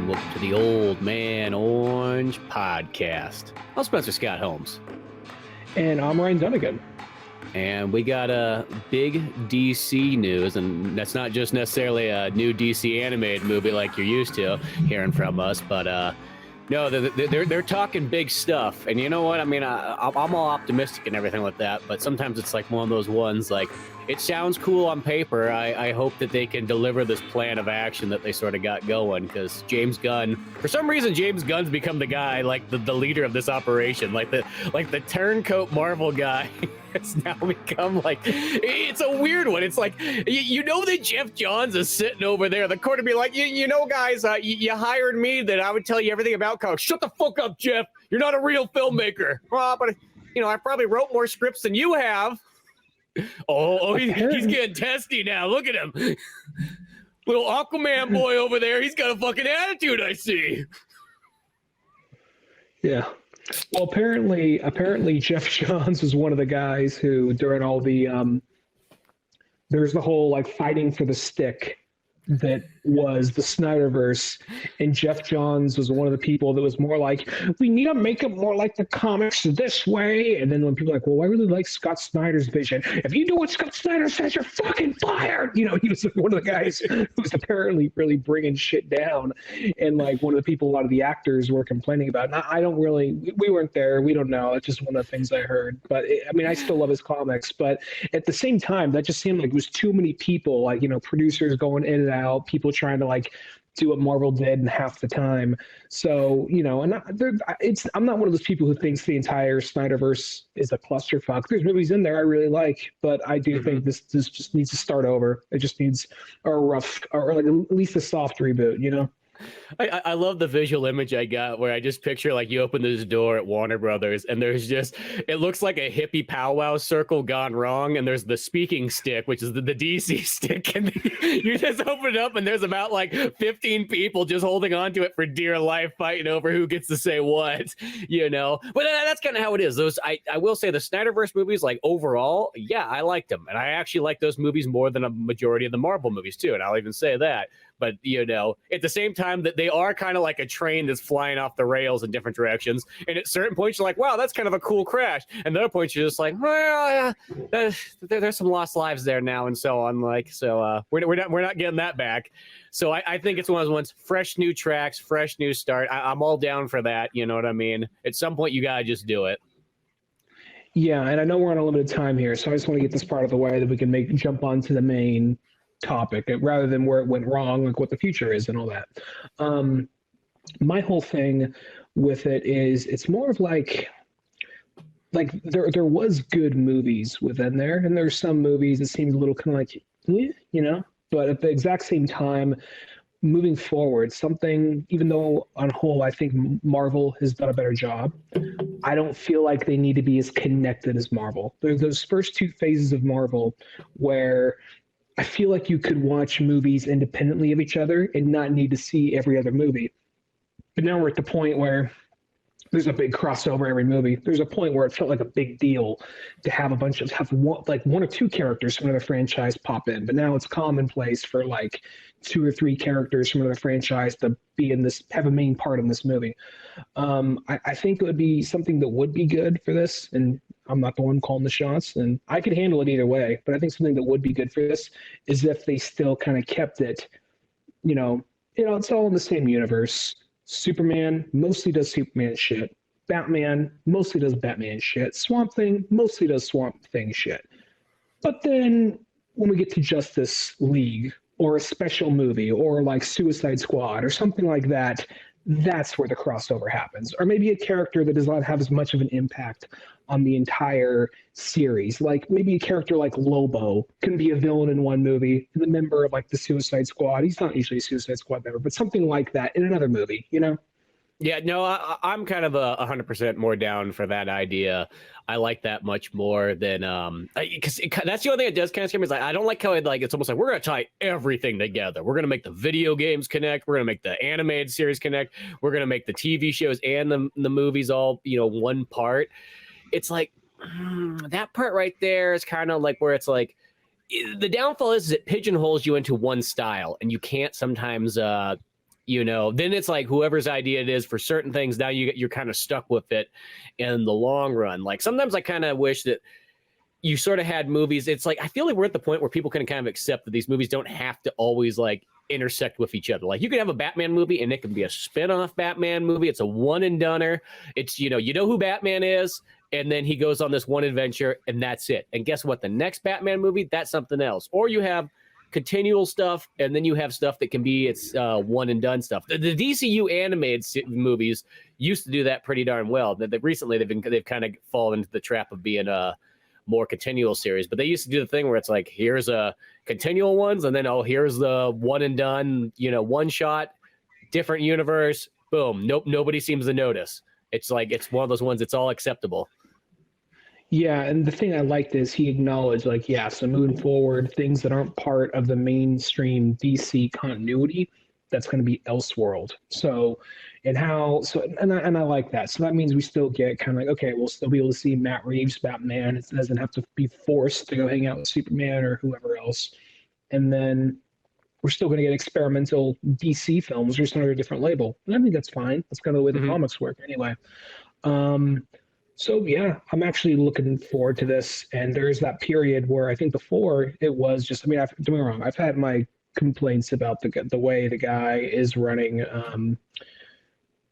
and welcome to the Old Man Orange Podcast. I'm Spencer Scott Holmes. And I'm Ryan Dunnigan. And we got a big DC news, and that's not just necessarily a new DC animated movie like you're used to hearing from us, but no, they're talking big stuff. And you know what? I mean, I'm all optimistic and everything like that, but sometimes it's like one of those ones, like, it sounds cool on paper. I hope that they can deliver this plan of action that they sort of got going, because James Gunn, for some reason, James Gunn's become the guy, like the leader of this operation, like the turncoat Marvel guy. It's now become like, it's a weird one. It's like, you know that Jeff Johns is sitting over there, the corner, be like, you know, guys, you hired me that I would tell you everything about comics. Shut the fuck up, Jeff. You're not a real filmmaker. Well, but, you know, I probably wrote more scripts than you have. Oh, he's getting testy now. Look at him. Little Aquaman boy over there. He's got a fucking attitude, I see. Yeah. Well, apparently Jeff Johns was one of the guys who, during all the, there's the whole, like, fighting for the stick that was the Snyderverse, and Jeff Johns was one of the people that was more like, we need to make it more like the comics this way. And then when people are like, well, I really like Scott Snyder's vision. If you do what Scott Snyder says, you're fucking fired. You know, he was one of the guys who was apparently really bringing shit down, and like one of the people a lot of the actors were complaining about. And I don't really, we weren't there, we don't know. It's just one of the things I heard. But I mean, I still love his comics, but at the same time, that just seemed like it was too many people, like, you know, producers going in and out, people trying to like do what Marvel did in half the time. So, you know, and I'm not one of those people who thinks the entire Snyderverse is a clusterfuck. There's movies in there I really like, but I do think this just needs to start over. It just needs a rough, or like at least a soft reboot, you know? I love the visual image I got where I just picture, like, you open this door at Warner Brothers and there's just, it looks like a hippie powwow circle gone wrong, and there's the speaking stick, which is the DC stick, and you just open it up and there's about like 15 people just holding on to it for dear life, fighting over who gets to say what, you know? But that's kind of how it is. Those, I will say, the Snyderverse movies, like, overall, yeah, I liked them, and I actually like those movies more than a majority of the Marvel movies too, and I'll even say that. But, you know, at the same time, that they are kind of like a train that's flying off the rails in different directions. And at certain points, you're like, wow, that's kind of a cool crash. And other points, you're just like, well, there's some lost lives there now, and so on. Like, so we're not getting that back. So I think it's one of those ones, fresh new tracks, fresh new start. I'm all down for that. You know what I mean? At some point, you got to just do it. Yeah, and I know we're on a limited time here, so I just want to get this part of the way that we can jump on to the main topic rather than where it went wrong, like what the future is and all that. My whole thing with it is it's more of like there was good movies within there, and there's some movies that seemed a little kind of like, you know, but at the exact same time, moving forward, something, even though on whole I think Marvel has done a better job, I don't feel like they need to be as connected as Marvel. There's those first two phases of Marvel where I feel like you could watch movies independently of each other and not need to see every other movie. But now we're at the point where there's a big crossover every movie. There's a point where it felt like a big deal to have one or two characters from another franchise pop in. But now it's commonplace for like 2 or 3 characters from another franchise to be in this, have a main part in this movie. I think it would be something that would be good for this, and I'm not the one calling the shots, and I could handle it either way. But I think something that would be good for this is if they still kind of kept it, you know, it's all in the same universe. Superman mostly does Superman shit. Batman mostly does Batman shit. Swamp Thing mostly does Swamp Thing shit. But then when we get to Justice League or a special movie or like Suicide Squad or something like that, that's where the crossover happens. Or maybe a character that does not have as much of an impact on the entire series. Like maybe a character like Lobo can be a villain in one movie and a member of like the Suicide Squad. He's not usually a Suicide Squad member, but something like that in another movie, you know? Yeah, no, I'm kind of 100% more down for that idea. I like that much more than because that's the only thing that does kind of scare me. Is like, I don't like how it's almost like we're gonna tie everything together. We're gonna make the video games connect. We're gonna make the animated series connect. We're gonna make the TV shows and the movies all, you know, one part. It's like that part right there is kind of like where it's like the downfall is it pigeonholes you into one style, and you can't sometimes then it's like whoever's idea it is for certain things. Now you're kind of stuck with it in the long run. Like sometimes I kind of wish that you sort of had movies. It's like I feel like we're at the point where people can kind of accept that these movies don't have to always like intersect with each other. Like you could have a Batman movie and it can be a spin-off Batman movie. It's a one and doneer. It's you know who Batman is, and then he goes on this one adventure and that's it. And guess what? The next Batman movie, that's something else. Or you have continual stuff, and then you have stuff that can be one and done stuff. The DCU animated movies used to do that pretty darn well. That recently they've kind of fallen into the trap of being a more continual series, but they used to do the thing where it's like here's a continual ones, and then here's the one and done, one shot, different universe, boom. Nope, nobody seems to notice. It's like it's one of those ones. It's all acceptable. Yeah, and the thing I liked is he acknowledged, like, yeah, so moving forward, things that aren't part of the mainstream DC continuity, that's going to be Elseworld. And I like that. So that means we still get kind of like, okay, we'll still be able to see Matt Reeves Batman. It doesn't have to be forced to go hang out with Superman or whoever else. And then we're still going to get experimental DC films, just under a different label. And I think that's fine. That's kind of the way the comics work anyway. So yeah, I'm actually looking forward to this. And there's that period where I think before it was just, don't get me wrong, I've had my complaints about the way the guy is running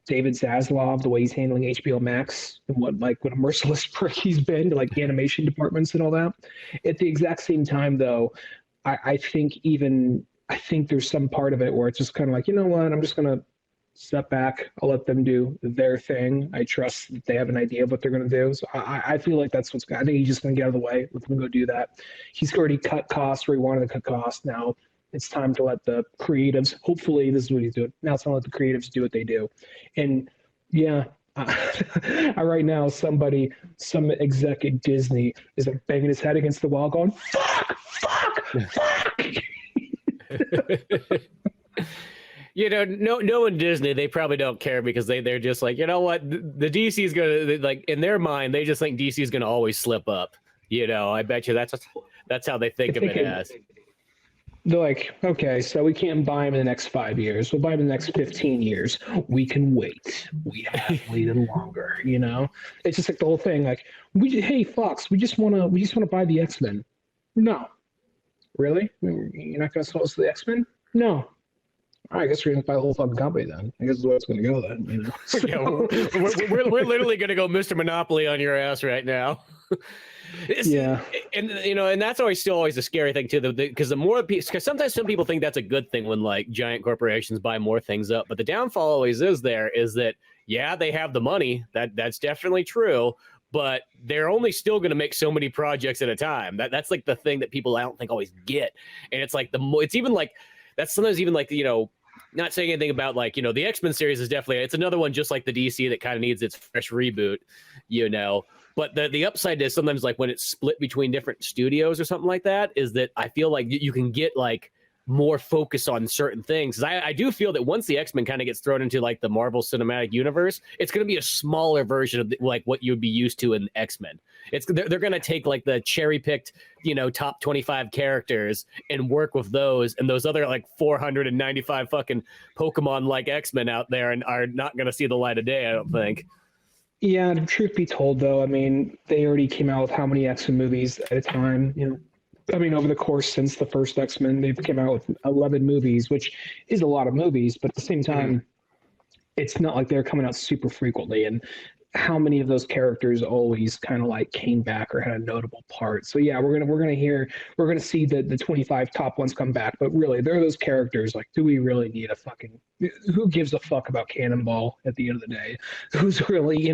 David Zaslav, the way he's handling HBO Max, and what a merciless prick he's been to like animation departments and all that. At the exact same time, though, I think there's some part of it where it's just kind of like, you know what, I'm just gonna step back. I'll let them do their thing. I trust that they have an idea of what they're going to do. So I feel like that's I think he's just going to get out of the way. Let them go do that. He's already cut costs where he wanted to cut costs. Now it's time to let the creatives, hopefully this is what he's doing. Now it's time to let the creatives do what they do. And yeah, right now some exec at Disney is like banging his head against the wall going, fuck. Knowing Disney, they probably don't care because they're just like, you know what, the DC is gonna, like, in their mind, they just think DC is gonna always slip up. I bet you that's how they think of it as. They're like, okay, so we can't buy him in the next 5 years. We'll buy him in the next 15 years. We can wait. We have waited longer. It's just like the whole thing. Like, hey Fox, we just want to buy the X-Men. No, really? You're not gonna sell us the X-Men? No. All right, I guess we're going to buy the whole fucking company then. I guess that's the way it's going to go then. So. We're literally going to go Mr. Monopoly on your ass right now. Yeah. And that's always a scary thing too, because because sometimes some people think that's a good thing when like giant corporations buy more things up. But the downfall always is that, yeah, they have the money. That's definitely true. But they're only still going to make so many projects at a time. That's like the thing that people I don't think always get. And it's like it's even like, that's sometimes even like, not saying anything about like, the X-Men series is definitely, it's another one just like the DC that kind of needs its fresh reboot, but the upside is sometimes like when it's split between different studios or something like that, is that I feel like you can get like more focus on certain things. 'Cause I do feel that once the X-Men kind of gets thrown into like the Marvel Cinematic Universe, it's going to be a smaller version of like what you'd be used to in X-Men. They're going to take like the cherry picked, top 25 characters and work with those, and those other like 495 fucking Pokemon like X-Men out there and are not going to see the light of day, I don't think. Yeah, truth be told though, they already came out with how many X-Men movies at a time, over the course since the first X-Men, they've came out with 11 movies, which is a lot of movies, but at the same time, it's not like they're coming out super frequently. And how many of those characters always kind of like came back or had a notable part? So yeah, we're gonna see the 25 top ones come back, but really, there are those characters. Like, do we really need who gives a fuck about Cannonball at the end of the day? Who's really,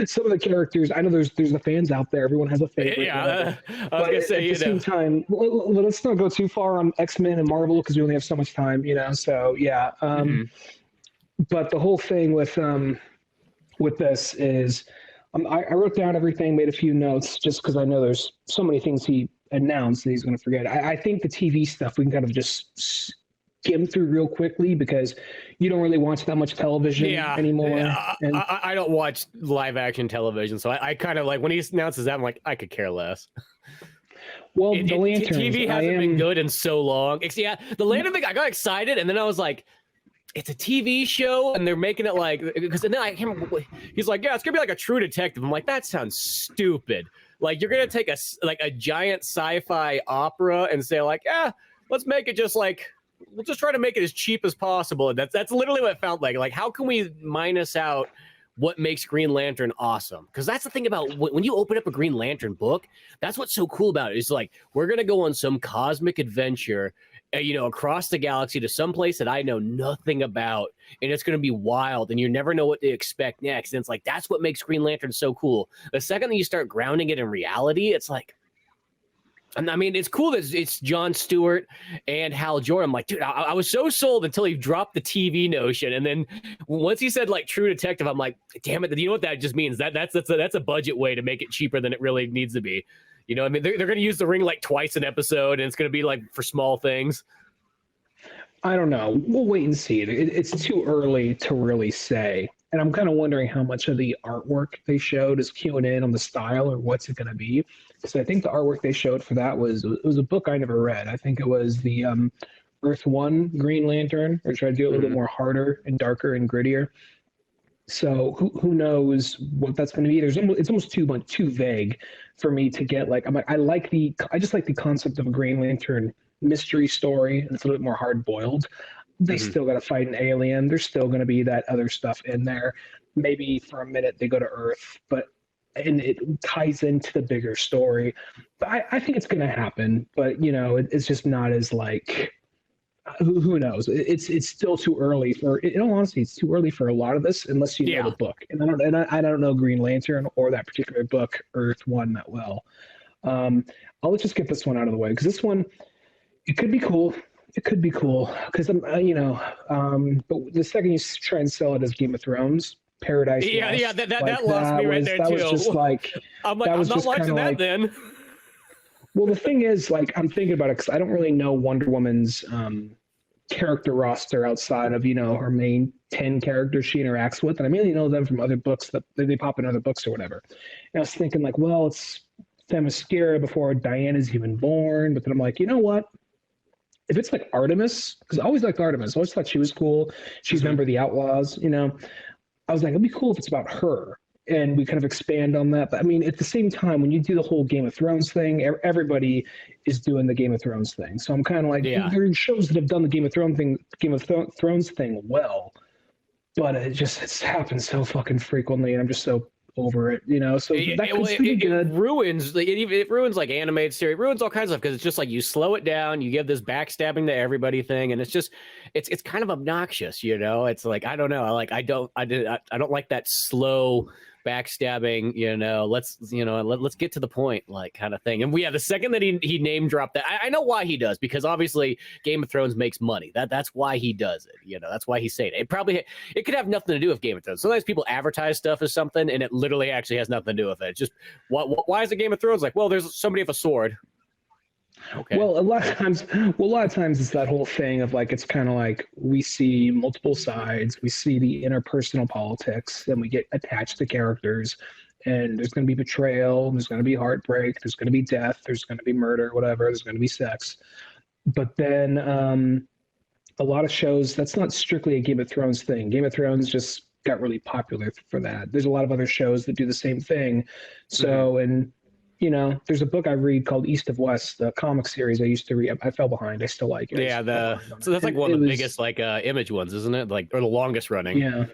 some of the characters, I know there's the fans out there, everyone has a favorite. Yeah, I was gonna say, at the same time, let's not go too far on X-Men and Marvel because we only have so much time, so yeah. But the whole thing with this is, I wrote down everything, made a few notes just because I know there's so many things he announced that he's going to forget. I think the TV stuff we can kind of just skim through real quickly because you don't really watch that much television anymore. And I don't watch live action television, so I kind of like when he announces that, I'm like, I could care less. Well, the Lanterns. TV hasn't been good in so long. Yeah, the Lantern thing, I got excited, and then I was like, it's a TV show, and they're making it like, because then I can't remember. He's like, yeah, it's gonna be like a True Detective. I'm like, that sounds stupid. Like, you're gonna take a giant sci-fi opera and say like, yeah, let's make it just like, we'll just try to make it as cheap as possible. And that's literally what it felt like. Like, how can we minus out what makes Green Lantern awesome? Because that's the thing about when you open up a Green Lantern book, that's what's so cool about it. It's like, we're going to go on some cosmic adventure, across the galaxy to some place that I know nothing about. And it's going to be wild. And you never know what to expect next. And it's like, that's what makes Green Lantern so cool. The second that you start grounding it in reality, it's like, I mean, it's cool that it's Jon Stewart and Hal Jordan. I'm like, dude, I was so sold until he dropped the TV notion. And then once he said like True Detective, I'm like, damn it. You know what that just means? That's a budget way to make it cheaper than it really needs to be. I mean, they're going to use the ring like twice an episode, and it's going to be like for small things. I don't know. We'll wait and see. It's too early to really say. And I'm kind of wondering how much of the artwork they showed is cueing in on the style, or what's it going to be. So I think the artwork they showed for that was a book I never read. I think it was the Earth One Green Lantern, or tried to do it a little bit more harder and darker and grittier. So who knows what that's going to be? It's almost too vague for me to get. Like, I just like the concept of a Green Lantern mystery story, and it's a little bit more hard boiled. They still got to fight an alien. There's still going to be that other stuff in there. Maybe for a minute they go to Earth, and it ties into the bigger story. But I think it's going to happen, but it's just not as like, who knows? It's still too early for. In all honesty, it's too early for a lot of this unless you know the book. And I don't know Green Lantern or that particular book, Earth One, that well. Let's just get this one out of the way, because this one, it could be cool. It could be cool because but the second you try and sell it as Game of Thrones, Paradise Lost, that lost me right there too. That was just like, I'm not watching that then. Well, the thing is, like, I'm thinking about it because I don't really know Wonder Woman's character roster outside of her main 10 characters she interacts with, and I mainly know them from other books that they pop in other books or whatever. And I was thinking like, well, it's Themyscira before Diana's even born, but then I'm like, you know what? If it's like Artemis, because I always liked Artemis, I always thought she was cool. She's a member of the Outlaws, I was like, it'd be cool if it's about her, and we kind of expand on that. But I mean, at the same time, when you do the whole Game of Thrones thing, everybody is doing the Game of Thrones thing. So I'm kind of like, there are shows that have done the Game of Thrones thing well, but it's happened so fucking frequently, and I'm just so over it, so that could still be good. It ruins like animated series, it ruins all kinds of stuff, because it's just like you slow it down, you give this backstabbing to everybody thing, and it's kind of obnoxious, it's like, I don't know, I don't like that slow backstabbing, let's get to the point, like, kind of thing. And the second that he name dropped that, I know why he does, because obviously Game of Thrones makes money. That's why he does it. That's why he's saying it. It could have nothing to do with Game of Thrones. Sometimes people advertise stuff as something, and it literally actually has nothing to do with it. It's just, why is it Game of Thrones? Like, well, there's somebody with a sword. Okay. Well, a lot of times it's that whole thing of like, it's kind of like we see multiple sides, we see the interpersonal politics, then we get attached to characters, and there's going to be betrayal, there's going to be heartbreak, there's going to be death, there's going to be murder, whatever, there's going to be sex. But then a lot of shows, that's not strictly a Game of Thrones thing. Game of Thrones just got really popular for that. There's a lot of other shows that do the same thing. So, and there's a book I read called East of West, the comic series I used to read. I fell behind. I still like it. Yeah, so that's like one of the biggest like Image ones, isn't it? Like, or the longest running. Yeah,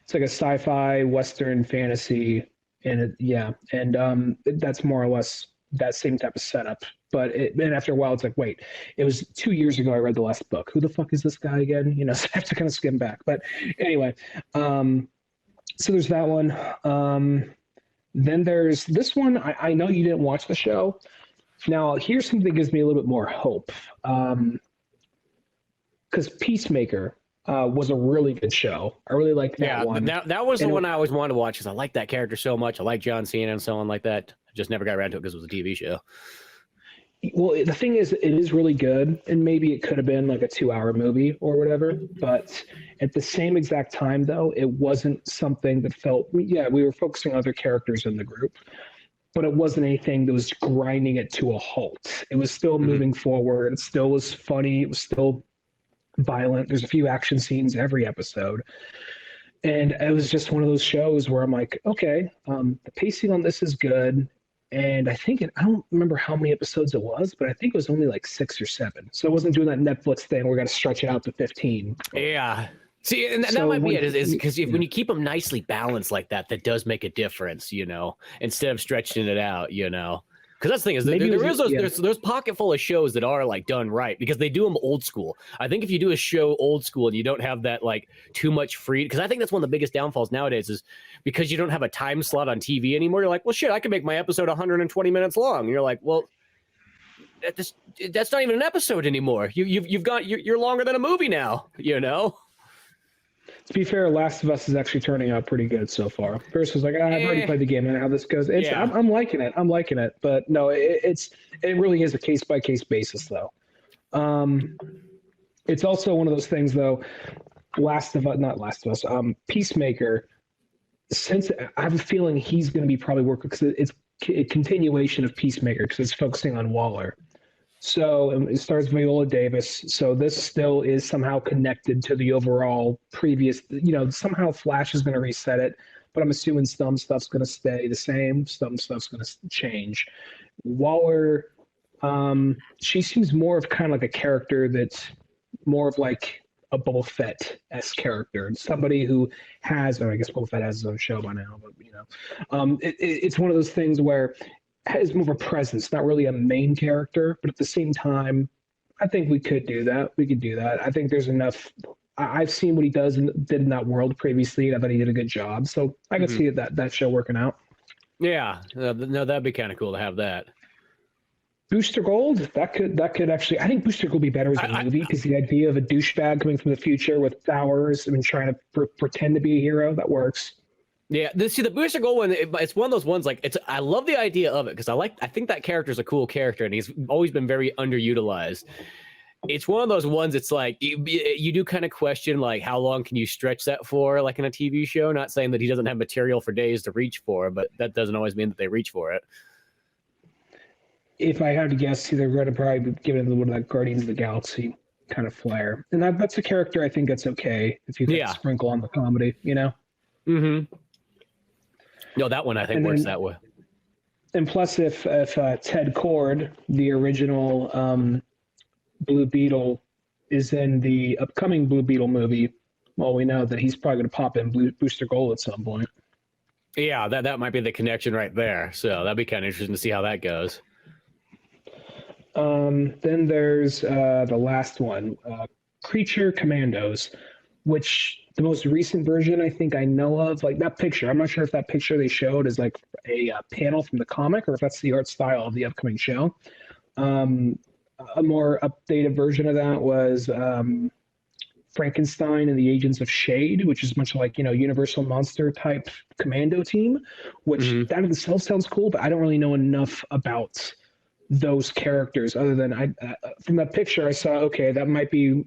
it's like a sci-fi Western fantasy, and that's more or less that same type of setup. But and after a while, it's like, wait, it was 2 years ago I read the last book. Who the fuck is this guy again? So I have to kind of skim back. But anyway, so there's that one. Then there's this one. I know you didn't watch the show. Now, here's something that gives me a little bit more hope. Because Peacemaker was a really good show. I really liked that one. That was the one I always wanted to watch, because I like that character so much. I like John Cena and so on like that. I just never got around to it because it was a TV show. Well, the thing is, it is really good, and maybe it could have been like a 2-hour movie or whatever. But at the same exact time, though, it wasn't something that felt. Yeah, we were focusing on other characters in the group, but it wasn't anything that was grinding it to a halt. It was still moving forward. It still was funny. It was still violent. There's a few action scenes every episode. And it was just one of those shows where I'm like, okay, the pacing on this is good. And I don't remember how many episodes it was, but I think it was only like 6 or 7. So it wasn't doing that Netflix thing where we got to stretch it out to 15. Yeah. See, and that might be it, is because when you keep them nicely balanced like that, that does make a difference, instead of stretching it out, Because that's the thing is there's those pocket full of shows that are like done right because they do them old school. I think if you do a show old school and you don't have that like too much free, because I think that's one of the biggest downfalls nowadays is because you don't have a time slot on TV anymore. You're like, well, shit, I can make my episode 120 minutes long. And you're like, well, that's not even an episode anymore. You're longer than a movie now. To be fair, Last of Us is actually turning out pretty good so far. First was like, I've already played the game and how this goes. I'm liking it. But no, it really is a case by case basis though. It's also one of those things though. Not Last of Us. Peacemaker. Since I have a feeling he's going to be probably working because it's a continuation of Peacemaker because it's focusing on Waller. So it stars Viola Davis. So this still is somehow connected to the overall previous, somehow Flash is going to reset it, but I'm assuming some stuff's going to stay the same. Some stuff's going to change. Waller, she seems more of kind of like a character that's more of like a Boba Fett-esque character. Somebody who has, I guess Boba Fett has his own show by now, but it's one of those things where has more of a presence, not really a main character, but at the same time, I think we could do that. We could do that. I think there's enough. I've seen what he did in that world previously, and I thought he did a good job. So I could see that show working out. Yeah, no, that'd be kind of cool to have that. Booster Gold, that could actually. I think Booster Gold would be better as a movie because the idea of a douchebag coming from the future with powers and trying to pretend to be a hero, that works. Yeah, the Booster Gold one, it's one of those ones like I love the idea of it because I think that character's a cool character and he's always been very underutilized. It's one of those ones. It's like you do kind of question like how long can you stretch that for, like in a TV show. Not saying that he doesn't have material for days to reach for, but that doesn't always mean that they reach for it. If I had to guess, they're going to probably be giving a little bit of that Guardians of the Galaxy kind of flair, and that's a character I think that's okay if you can sprinkle on the comedy, Mm-hmm. No, that one I think works that way. And plus, if Ted Kord, the original Blue Beetle, is in the upcoming Blue Beetle movie, well, we know that he's probably going to pop in Booster Gold at some point. Yeah, that might be the connection right there. So that'd be kind of interesting to see how that goes. Then there's the last one, Creature Commandos, which the most recent version I think I know of, like that picture. I'm not sure if that picture they showed is like a panel from the comic or if that's the art style of the upcoming show. A more updated version of that was Frankenstein and the Agents of Shade, which is much like, Universal Monster type commando team, which that in itself sounds cool, but I don't really know enough about those characters other than from that picture I saw, okay, that might be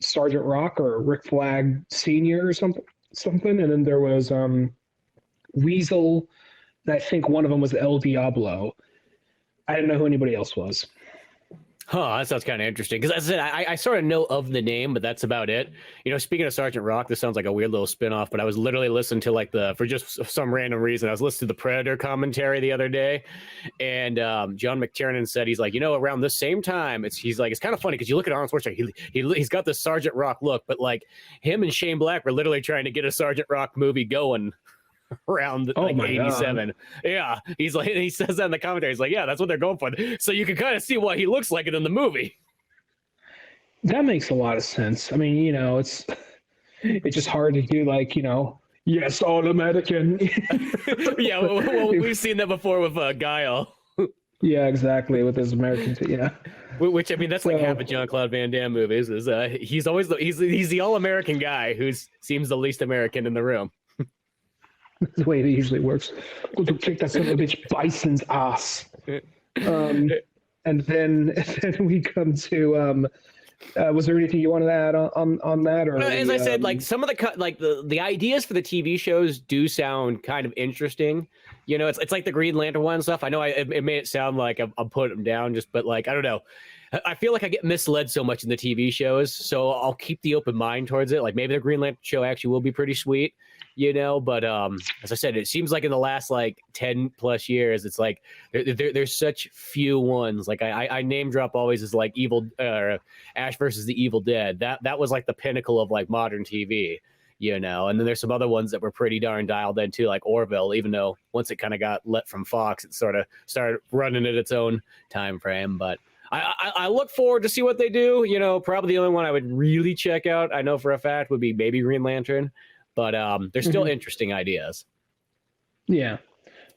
Sergeant Rock or Rick Flag Sr. or something. And then there was Weasel, and I think one of them was El Diablo. I didn't know who anybody else was. Huh, that sounds kind of interesting. Because as I said, I sort of know of the name, but that's about it. Speaking of Sergeant Rock, this sounds like a weird little spinoff, but I was literally listening to for just some random reason, I was listening to the Predator commentary the other day, and John McTiernan said, he's like, around the same time, it's kind of funny because you look at Arnold Schwarzenegger, he's got this Sergeant Rock look, but like him and Shane Black were literally trying to get a Sergeant Rock movie going around 87. God. Yeah, he says that in the commentary. He's like, yeah, that's what they're going for. So you can kind of see what he looks like in the movie. That makes a lot of sense. I mean, it's just hard to do yes, all American. Yeah, well, we've seen that before with Guile. Yeah, exactly, with his American Which, I mean, that's like half of Jean-Claude Van Damme movies. Is he's always he's the all-American guy who seems the least American in the room. The way it usually works. Go to kick that son of a bitch Bison's ass. And then we come to was there anything you wanted to add on that? Or as I said, like some of the ideas for the TV shows do sound kind of interesting. It's like the Green Lantern one and stuff. I know it made it sound like I'm putting them down, but like I don't know. I feel like I get misled so much in the TV shows, so I'll keep the open mind towards it. Like maybe the Green Lantern show actually will be pretty sweet, but as I said, it seems like in the last like 10 plus years, it's like there's such few ones. Like I name drop always as like Ash versus the Evil Dead. That was like the pinnacle of like modern TV. And then there's some other ones that were pretty darn dialed in too, like Orville, even though once it kind of got let from Fox, it sort of started running at its own time frame. But I look forward to see what they do. Probably the only one I would really check out, I know for a fact, would be maybe Green Lantern, but they're still interesting ideas. Yeah.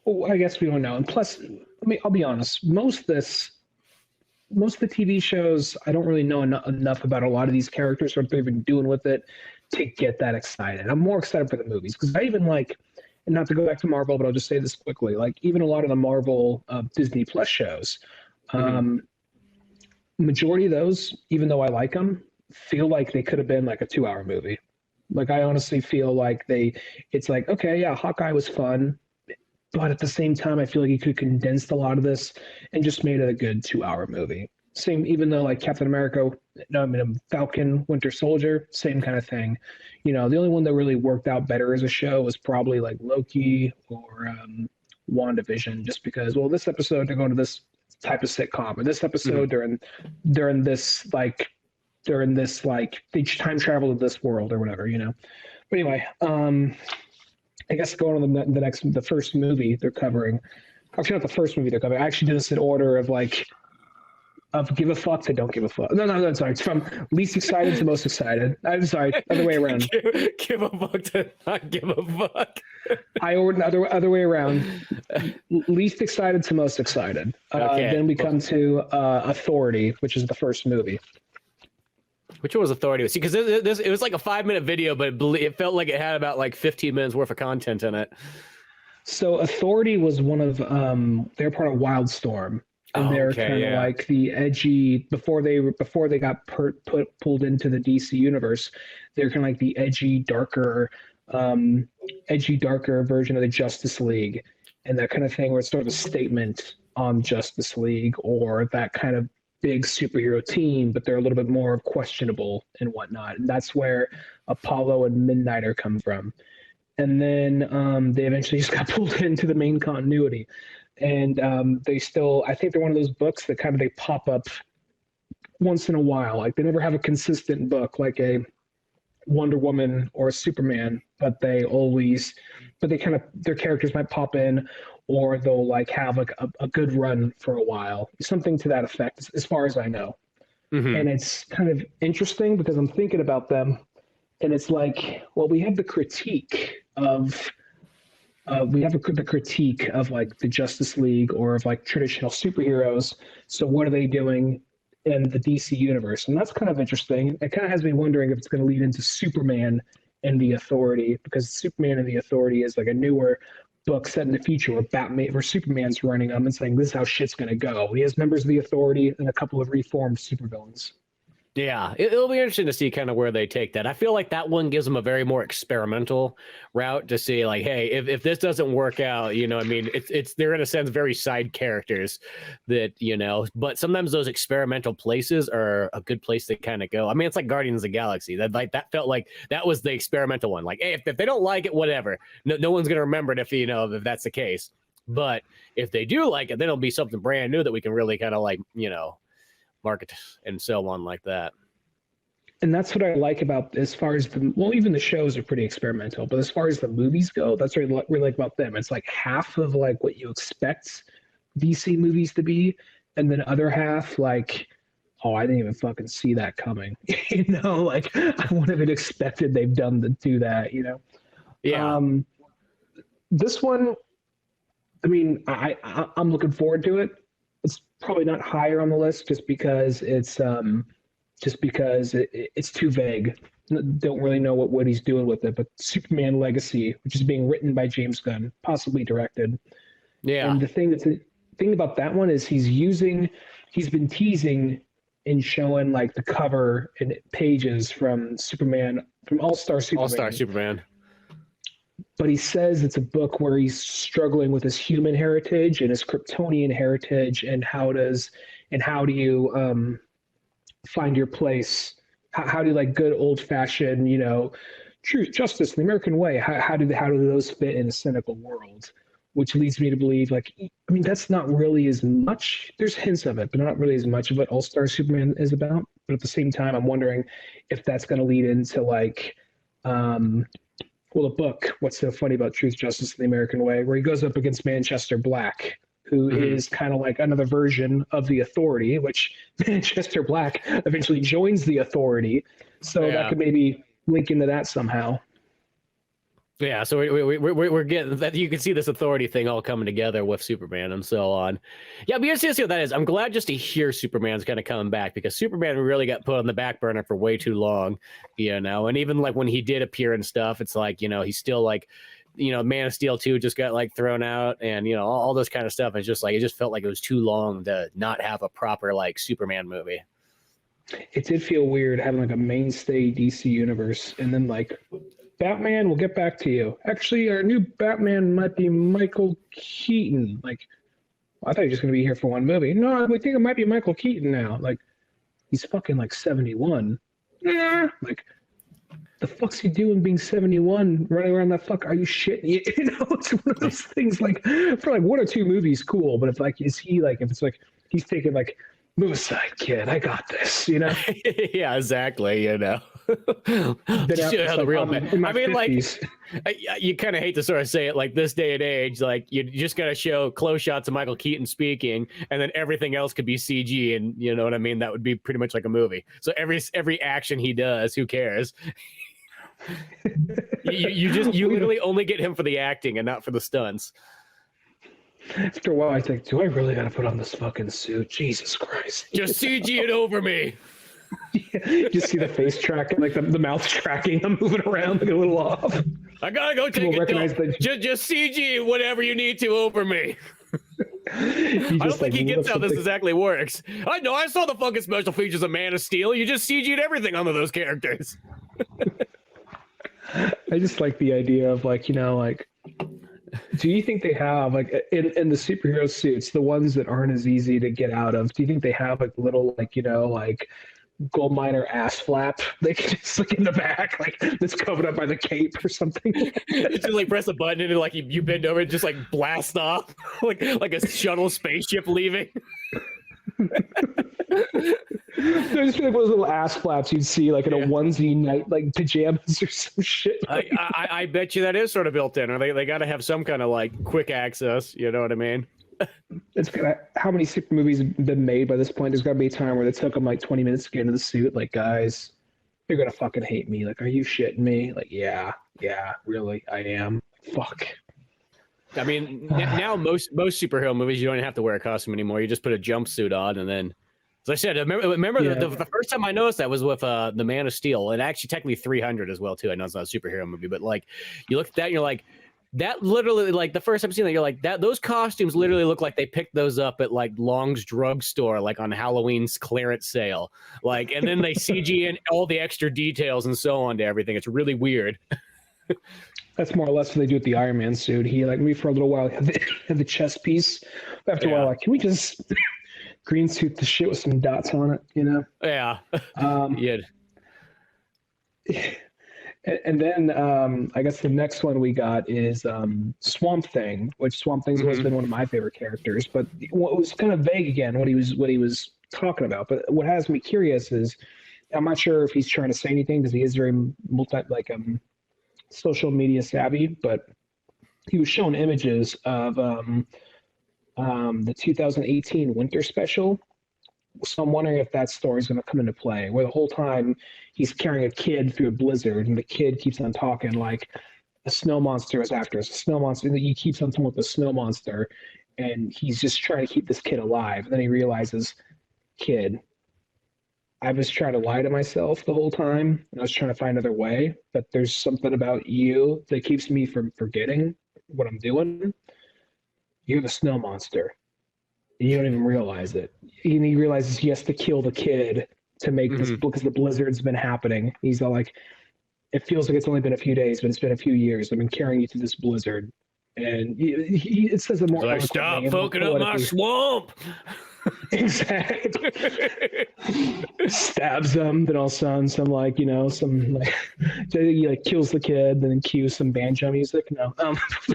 Well, I guess we don't know. And plus, I'll be honest, most of the TV shows, I don't really know enough about a lot of these characters, what they've been doing with it to get that excited. I'm more excited for the movies because I even like, and not to go back to Marvel, but I'll just say this quickly, like even a lot of the Marvel Disney Plus shows, majority of those, even though I like them, feel like they could have been like a 2-hour movie. Like I honestly feel like it's like, okay, yeah, Hawkeye was fun, but at the same time, I feel like you could have condensed a lot of this and just made it a good 2-hour movie. Same, even though like Captain America, Falcon, Winter Soldier, same kind of thing. The only one that really worked out better as a show was probably like Loki or WandaVision, just because, well, this episode they're going to this type of sitcom, or this episode during this they time travel to this world or whatever, But anyway, I guess going on the first movie they're covering. Actually, not the first movie they're covering. I actually did this in order of give a fuck to don't give a fuck. No, sorry. It's from least excited to most excited. I'm sorry, other way around. give a fuck to not give a fuck. I ordered other way around. Least excited to most excited. Okay. Then we come to Authority, which is the first movie. Which one was Authority? See, because it was like a 5-minute video, but it felt like it had about like 15 minutes worth of content in it. So Authority was one of they're part of Wildstorm. And they're kind of like the edgy before they got pulled into the DC universe. They're kind of like the edgy, darker version of the Justice League, and that kind of thing, where it's sort of a statement on Justice League or that kind of big superhero team, but they're a little bit more questionable and whatnot. And that's where Apollo and Midnighter come from. And then they eventually just got pulled into the main continuity. And I think they're one of those books that kind of they pop up once in a while. Like they never have a consistent book like a Wonder Woman or a Superman, but their characters might pop in, or they'll like have like a good run for a while, something to that effect, as far as I know. And it's kind of interesting because I'm thinking about them, and it's like, well, we have the critique of like the Justice League or of like traditional superheroes. So what are they doing in the DC universe? And that's kind of interesting. It kind of has me wondering if it's going to lead into Superman and the Authority, because Superman and the Authority is like a newer book set in the future where Superman's running them and saying this is how shit's going to go. He has members of the Authority and a couple of reformed supervillains. Yeah, it'll be interesting to see kind of where they take that. I feel like that one gives them a very more experimental route to see, like, hey, if this doesn't work out, it's they're in a sense very side characters that, but sometimes those experimental places are a good place to kind of go. I mean, it's like Guardians of the Galaxy. That felt like that was the experimental one. Like, hey, if they don't like it, whatever. No one's gonna remember it if that's the case. But if they do like it, then it'll be something brand new that we can really kind of like, market and so on like that. And that's what I like about, as far as even the shows are pretty experimental, but as far as the movies go, that's what I really like about them. It's like half of like what you expect DC movies to be, and then other half like, oh, I didn't even fucking see that coming. Like I wouldn't have expected they've done to do that. Yeah. This one, I mean, I'm looking forward to it. It's probably not higher on the list just because it's too vague. Don't really know what he's doing with it. But Superman Legacy, which is being written by James Gunn, possibly directed. Yeah. And the thing about that one is he's been teasing and showing like the cover and pages from All-Star Superman. But he says it's a book where he's struggling with his human heritage and his Kryptonian heritage, and how does and how do you find your place? How do like good old fashioned, truth, justice, the American way? How do those fit in a cynical world? Which leads me to believe, like, I mean, that's not really as much. There's hints of it, but not really as much of what All-Star Superman is about. But at the same time, I'm wondering if that's going to lead into like, the book, What's So Funny About Truth, Justice, and the American Way, where he goes up against Manchester Black, who is kind of like another version of the Authority, which Manchester Black eventually joins the Authority. So that could maybe link into that somehow. Yeah, so we're getting that. You can see this Authority thing all coming together with Superman and so on. Yeah, but you see what that is. I'm glad just to hear Superman's kind of coming back, because Superman really got put on the back burner for way too long, and even like when he did appear and stuff, it's like, he's still like, Man of Steel 2 just got like thrown out, and all this kind of stuff. It's just like, it just felt like it was too long to not have a proper like Superman movie. It did feel weird having like a mainstay DC universe, and then like, Batman, we'll get back to you. Actually, our new Batman might be Michael Keaton. Like, I thought he was just going to be here for one movie. No, we think it might be Michael Keaton now. Like, he's fucking like 71. Like, the fuck's he doing being 71, running around that fuck? Are you shitting? It's one of those things, like, for like one or two movies, cool. But if like, is he like, if it's like, he's taking like, move aside, kid, I got this, Yeah, exactly, the real man. I mean, 50s. Like, you kind of hate to sort of say it, like this day and age, like you just got to show close shots of Michael Keaton speaking, and then everything else could be CG, and you know what I mean? That would be pretty much like a movie. So every action he does, who cares? you literally only get him for the acting and not for the stunts. After a while, I think, do I really got to put on this fucking suit? Jesus Christ. Just CG it over me. You just see the face tracking, like the mouth tracking. I'm moving around, like a little off. I gotta go take a dump. Just CG whatever you need to over me. I don't think he gets how this exactly works. I know, I saw the fucking special features of Man of Steel. You just CG'd everything onto those characters. I just like the idea of like, like, do you think they have like in the superhero suits, the ones that aren't as easy to get out of, do you think they have like little like, like gold miner ass flap they can just look in the back, like that's covered up by the cape or something? You just like press a button and like you bend over and just like blast off like a shuttle spaceship leaving. There's like those little ass flaps you'd see like in a onesie night, like pajamas or some shit. I bet you that is sort of built in, or they got to have some kind of like quick access. You know what I mean? It's how many super movies have been made by this point? There's got to be a time where it took them like 20 minutes to get into the suit. Like, guys, you're gonna fucking hate me. Like, are you shitting me? Like, yeah, really, I am. Fuck. I mean, now most superhero movies, you don't even have to wear a costume anymore. You just put a jumpsuit on, and then, as I said, remember the first time I noticed that was with the Man of Steel, and actually technically 300 as well too. I know it's not a superhero movie, but like you look at that, and you're like, that literally, like the first time I've seen that, you're like, that those costumes literally look like they picked those up at like Long's drugstore, like on Halloween's clearance sale, like, and then they CG in all the extra details and so on to everything. It's really weird. That's more or less what they do with the Iron Man suit. He like me for a little while had the chest piece. After a while, like, can we just green suit the shit with some dots on it? Yeah. Yeah. And then I guess the next one we got is Swamp Thing, which Swamp Thing's always been one of my favorite characters. But it was kind of vague again what he was talking about. But what has me curious is I'm not sure if he's trying to say anything because he is very social media savvy. But he was showing images of the 2018 winter special. So I'm wondering if that story is going to come into play, where the whole time he's carrying a kid through a blizzard, and the kid keeps on talking like a snow monster is after us. A snow monster. And he keeps on talking with the snow monster, and he's just trying to keep this kid alive. And then he realizes, kid, I was trying to lie to myself the whole time, and I was trying to find another way. But there's something about you that keeps me from forgetting what I'm doing. You're the snow monster. You don't even realize it. And he realizes he has to kill the kid to make this, because the blizzard's been happening. He's all like, it feels like it's only been a few days, but it's been a few years. I've been carrying you through this blizzard. And it says it more. Like, stop fucking up my swamp. Exactly. Stabs them, then all of a sudden some like, you know, some like he like kills the kid, then cues some banjo music. No.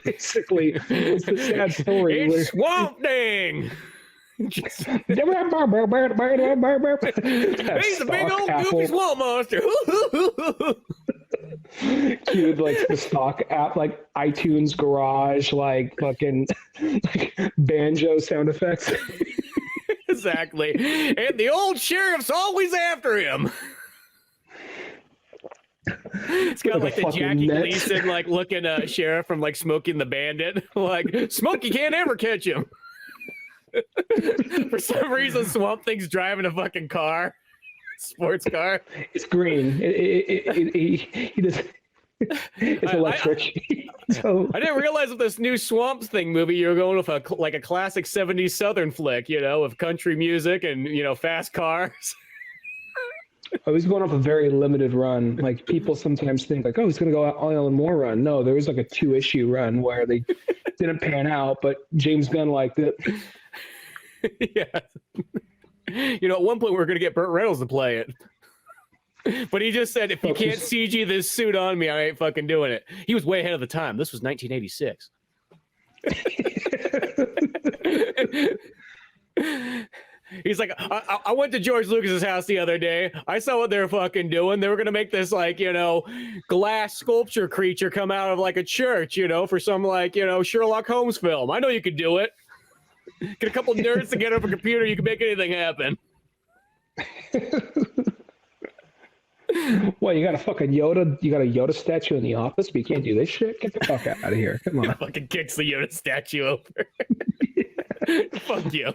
Basically it's the sad story. It's Swamp Thing. He's a big old goofy swamp monster. Cued like the stock app, like iTunes Garage, like fucking like banjo sound effects. Exactly. And the old sheriff's always after him. It's got like the Jackie Gleason like looking sheriff from like Smokey and the Bandit. Like Smokey can't ever catch him. For some reason, Swamp Thing's driving a fucking car, sports car. It's green. He does. It's electric. So I didn't realize with this new Swamp Thing movie, you were going with a classic '70s Southern flick, you know, with country music and fast cars. I was going off a very limited run. Like people sometimes think like, oh, he's going to go out on more run. No, there was like a 2-issue run where they didn't pan out, but James Gunn liked it. Yeah. At one point we were going to get Burt Reynolds to play it. But he just said, if you can't CG this suit on me, I ain't fucking doing it. He was way ahead of the time. This was 1986. He's like, I went to George Lucas's house the other day. I saw what they were fucking doing. They were going to make this like, glass sculpture creature come out of like a church, for some like, Sherlock Holmes film. I know you could do it. Get a couple nerds to get up a computer. You can make anything happen. What, you got a fucking Yoda? You got a Yoda statue in the office, but you can't do this shit? Get the fuck out of here. Come on. Fucking kicks the Yoda statue over. Fuck you.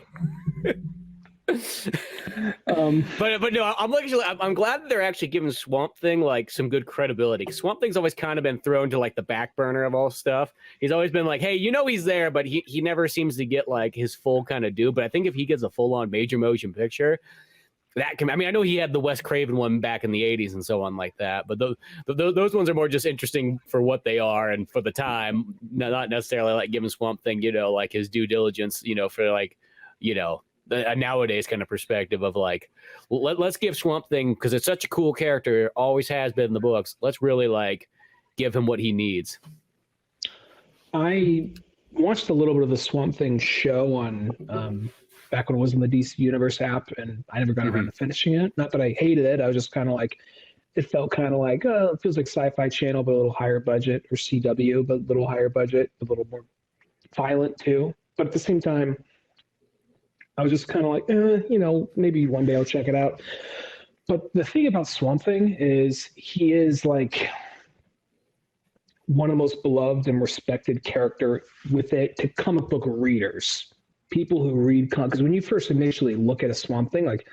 But no, I'm glad that they're actually giving Swamp Thing like some good credibility. Swamp Thing's always kind of been thrown to like the back burner of all stuff. He's always been like, hey, he's there, but he never seems to get like his full kind of due. But I think if he gets a full on major motion picture, that can. I mean, I know he had the Wes Craven one back in the '80s and so on like that, but those ones are more just interesting for what they are and for the time, not necessarily like giving Swamp Thing, like his due diligence, for like, a nowadays kind of perspective of like, let's give Swamp Thing, because it's such a cool character, always has been in the books. Let's really like give him what he needs. I watched a little bit of the Swamp Thing show on back when it was in the DC Universe app, and I never got around to finishing it. Not that I hated it. I was just kind of like, it felt kind of like, it feels like Sci-Fi Channel, but a little higher budget, or CW, but a little higher budget, a little more violent too. But at the same time, I was just kind of like, maybe one day I'll check it out. But the thing about Swamp Thing is he is like one of the most beloved and respected character with it to comic book readers. People who read because when you first initially look at a Swamp Thing, like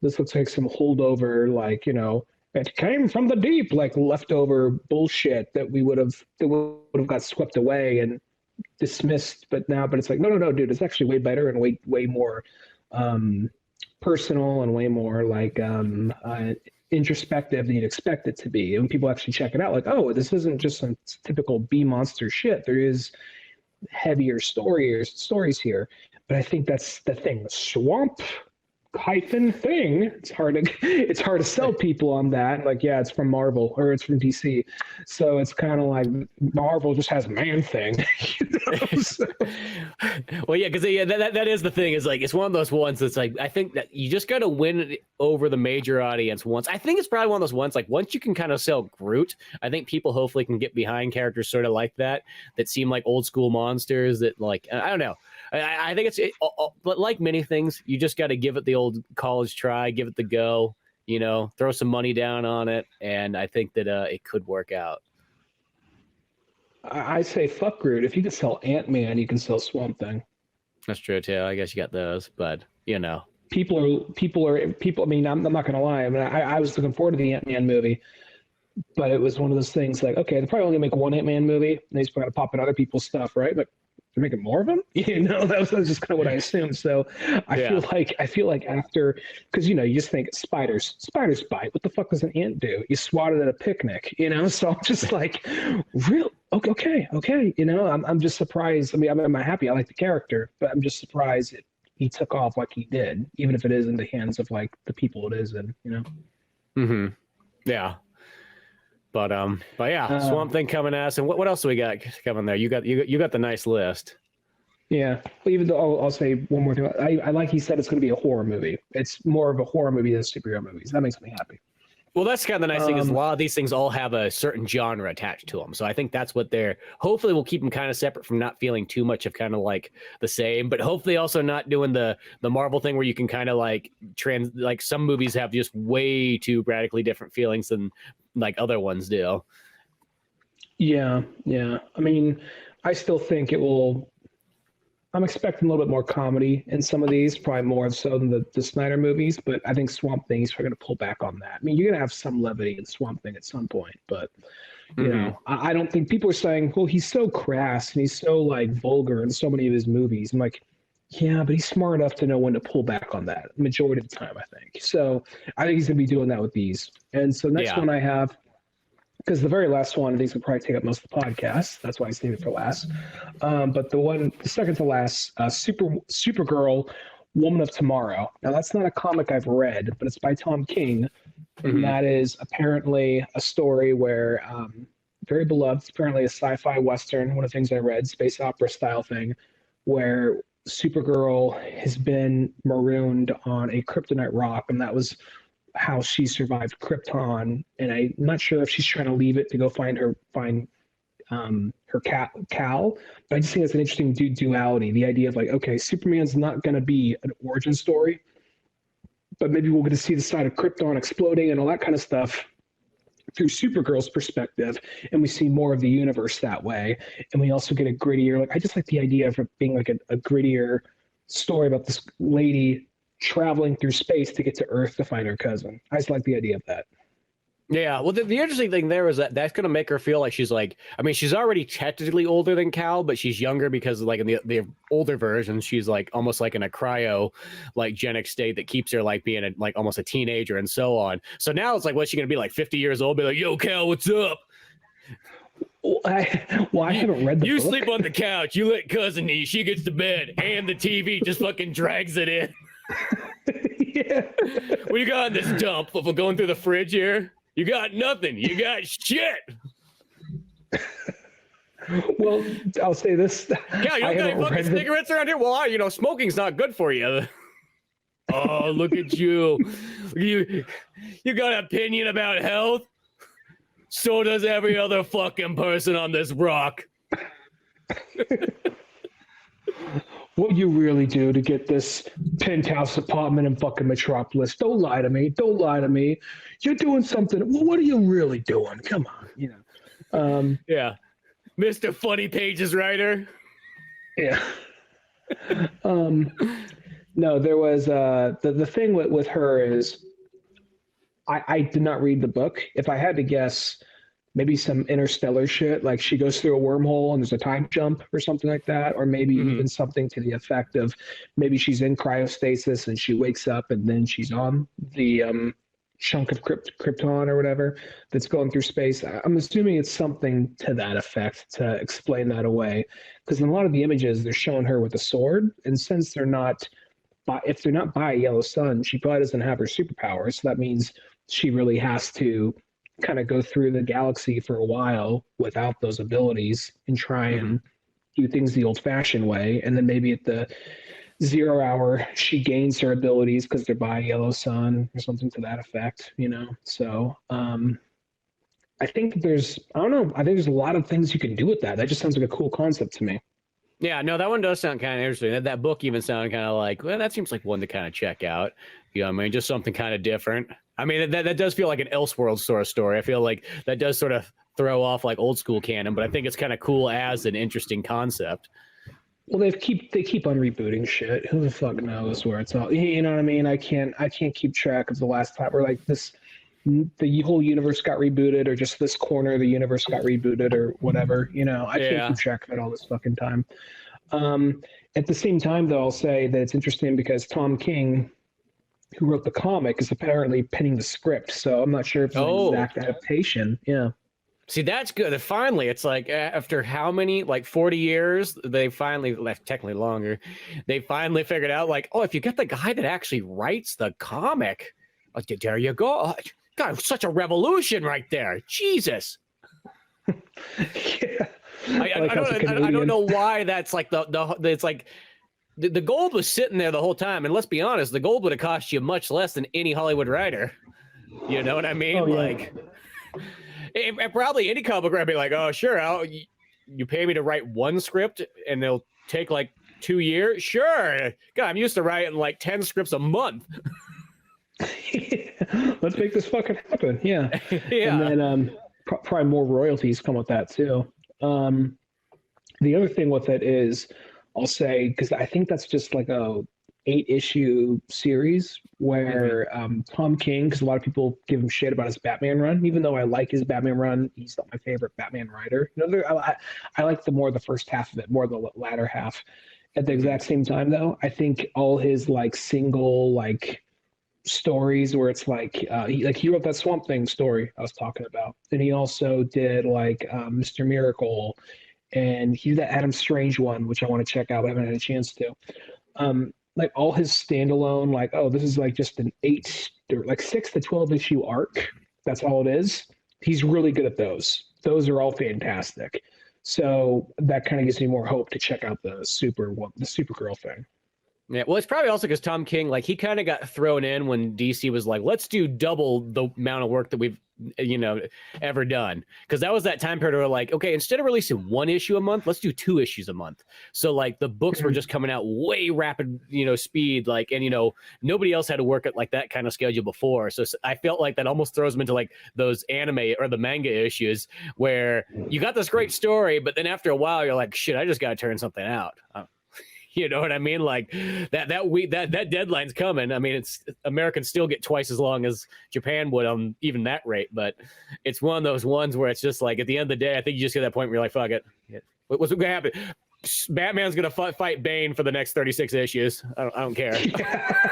this looks like some holdover, like it came from the deep, like leftover bullshit that would have got swept away and dismissed. But it's like no, dude, it's actually way better and way more personal and way more like introspective than you'd expect it to be. And when people actually check it out, like, oh, this isn't just some typical B monster shit. There is heavier stories here. But I think that's the thing. The Swamp Thing. It's hard to sell people on that. Like, yeah, it's from Marvel or it's from DC. So it's kind of like Marvel just has Man-Thing. So. Well, yeah, because that is the thing. Is like it's one of those ones that's like I think that you just got to win over the major audience once. I think it's probably one of those ones like once you can kind of sell Groot, I think people hopefully can get behind characters sort of like that seem like old school monsters that like I don't know. I think but like many things, you just got to give it the old college try, give it the go, throw some money down on it, and I think that it could work out. I say fuck Groot. If you can sell Ant-Man, you can sell Swamp Thing. That's true too. I guess you got those, but people are. I mean, I'm not gonna lie. I mean, I was looking forward to the Ant-Man movie, but it was one of those things like, okay, they're probably only gonna make one Ant-Man movie, and they just got to pop in other people's stuff, right? But they're making more of them, that was just kind of what I assumed. So I feel like after, because you just think spiders bite. What the fuck does an ant do? You swat it at a picnic, So I'm just like, real okay. I'm just surprised. I mean, I'm happy. I like the character, but I'm just surprised he took off like he did, even if it is in the hands of like the people it is in, you know. Mm-hmm. Yeah. But yeah, Swamp Thing coming at us, and what else do we got coming there? You got the nice list. Yeah, well, even though I'll say one more thing, I like he said it's going to be a horror movie. It's more of a horror movie than superhero movies. That makes me happy. Well, that's kind of the nice thing is a lot of these things all have a certain genre attached to them. So I think that's what they're hopefully we'll keep them kind of separate from not feeling too much of kind of like the same, but hopefully also not doing the Marvel thing where you can kind of like like some movies have just way too radically different feelings than like other ones do. Yeah. I mean, I still think it will. I'm expecting a little bit more comedy in some of these, probably more so than the Snyder movies, but I think Swamp Thing is going to pull back on that. I mean, you're going to have some levity in Swamp Thing at some point, but, you know, I don't think people are saying, well, he's so crass and he's so, like, vulgar in so many of his movies. I'm like, yeah, but he's smart enough to know when to pull back on that majority of the time, I think. So I think he's going to be doing that with these. And so next one I have, because the very last one, these will probably take up most of the podcast. That's why I saved it for last. But the second to last, Supergirl, Woman of Tomorrow. Now, that's not a comic I've read, but it's by Tom King. And that is apparently a story where, very beloved, it's apparently a sci-fi Western, one of the things I read, space opera style thing, where Supergirl has been marooned on a kryptonite rock, and that was how she survived Krypton, and I'm not sure if she's trying to leave it to go find her Cal. But I just think it's an interesting duality. The idea of like, okay, Superman's not going to be an origin story, but maybe we'll get to see the side of Krypton exploding and all that kind of stuff through Supergirl's perspective, and we see more of the universe that way. And we also get a grittier, like I just like the idea of it being like a grittier story about this lady traveling through space to get to Earth to find her cousin. I just like the idea of that. Yeah, well, the interesting thing there is that that's going to make her feel like she's like, I mean, she's already technically older than Cal, but she's younger because like in the older version, she's like almost like in a cryo, like genic state that keeps her like being like almost a teenager and so on. So now it's like, what's she going to be like 50 years old? Be like, yo, Cal, what's up? I haven't read the book. You sleep on the couch, you let cousin eat, she gets to bed, and the TV just fucking drags it in. Yeah. What you got in this dump of going through the fridge here? You got nothing. You got shit. Well, I'll say this. Yeah, you don't got any fucking cigarettes around here? Well, smoking's not good for you. Oh, look at you. You got an opinion about health? So does every other fucking person on this rock. What you really do to get this penthouse apartment in fucking Metropolis? Don't lie to me. Don't lie to me. You're doing something. Well, what are you really doing? Come on, Yeah, Mr. Funny Pages writer. Yeah. No, there was the thing with her is I did not read the book. If I had to guess, maybe some interstellar shit, like she goes through a wormhole and there's a time jump or something like that, or maybe even something to the effect of maybe she's in cryostasis and she wakes up and then she's on the chunk of Krypton or whatever that's going through space. I'm assuming it's something to that effect to explain that away, because in a lot of the images they're showing her with a sword, and since if they're not by a yellow sun, she probably doesn't have her superpowers. So that means she really has to kind of go through the galaxy for a while without those abilities and try and do things the old-fashioned way. And then maybe at the 0 hour, she gains her abilities because they're by a yellow sun or something to that effect, So I think I don't know. I think there's a lot of things you can do with that. That just sounds like a cool concept to me. Yeah, no, that one does sound kind of interesting. That book even sounded kind of like, well, that seems like one to kind of check out. You know what I mean? Just something kind of different. I mean, that does feel like an Elseworld sort of story. I feel like that does sort of throw off like old school canon, but I think it's kind of cool as an interesting concept. Well, they keep on rebooting shit. Who the fuck knows where it's all? You know what I mean? I can't keep track of the last time where like the whole universe got rebooted, or just this corner of the universe got rebooted, or whatever. I can't keep track of it all this fucking time. At the same time, though, I'll say that it's interesting because Tom King, who wrote the comic, is apparently penning the script. So I'm not sure if it's an exact adaptation. Yeah. See, that's good. Finally, it's like after how many, like 40 years, they finally left, technically longer. They finally figured out, like, oh, if you get the guy that actually writes the comic, there you go. God, such a revolution right there. Jesus. Yeah. I don't know why that's like it's like the gold was sitting there the whole time. And let's be honest, the gold would have cost you much less than any Hollywood writer. You know what I mean? Oh, yeah. Like, probably any comic would be like, oh, sure, you pay me to write one script and they'll take like 2 years. Sure. God, I'm used to writing like 10 scripts a month. Let's make this fucking happen. Yeah. Yeah. And then probably more royalties come with that too. The other thing with it is, I'll say, because I think that's just like a 8-issue series where Tom King, because a lot of people give him shit about his Batman run, even though I like his Batman run, he's not my favorite Batman writer. You know, I like the first half of it, more the latter half. At the exact same time, though, I think all his like single like stories where it's like he wrote that Swamp Thing story I was talking about, and he also did like Mr. Miracle, and he did that Adam Strange one, which I want to check out, but I haven't had a chance to. Like all his standalone, like, oh, this is like just an 8 or like 6 to 12 issue arc. That's all it is. He's really good at those. Those are all fantastic. So that kind of gives me more hope to check out the Supergirl thing. Yeah, well, it's probably also because Tom King, like, he kind of got thrown in when DC was like, let's do double the amount of work that we've, ever done. Because that was that time period where, like, okay, instead of releasing 1 issue a month, let's do 2 issues a month. So, like, the books were just coming out way rapid, speed, like, and, nobody else had to work at, like, that kind of schedule before. So I felt like that almost throws them into, like, those anime or the manga issues where you got this great story, but then after a while, you're like, shit, I just got to turn something out. You know what I mean? Like that deadline's coming. I mean, Americans still get twice as long as Japan would on even that rate, but it's one of those ones where it's just like at the end of the day, I think you just get to that point where you're like, fuck it. What's going to happen? Batman's going to fight Bane for the next 36 issues. I don't care. Yeah.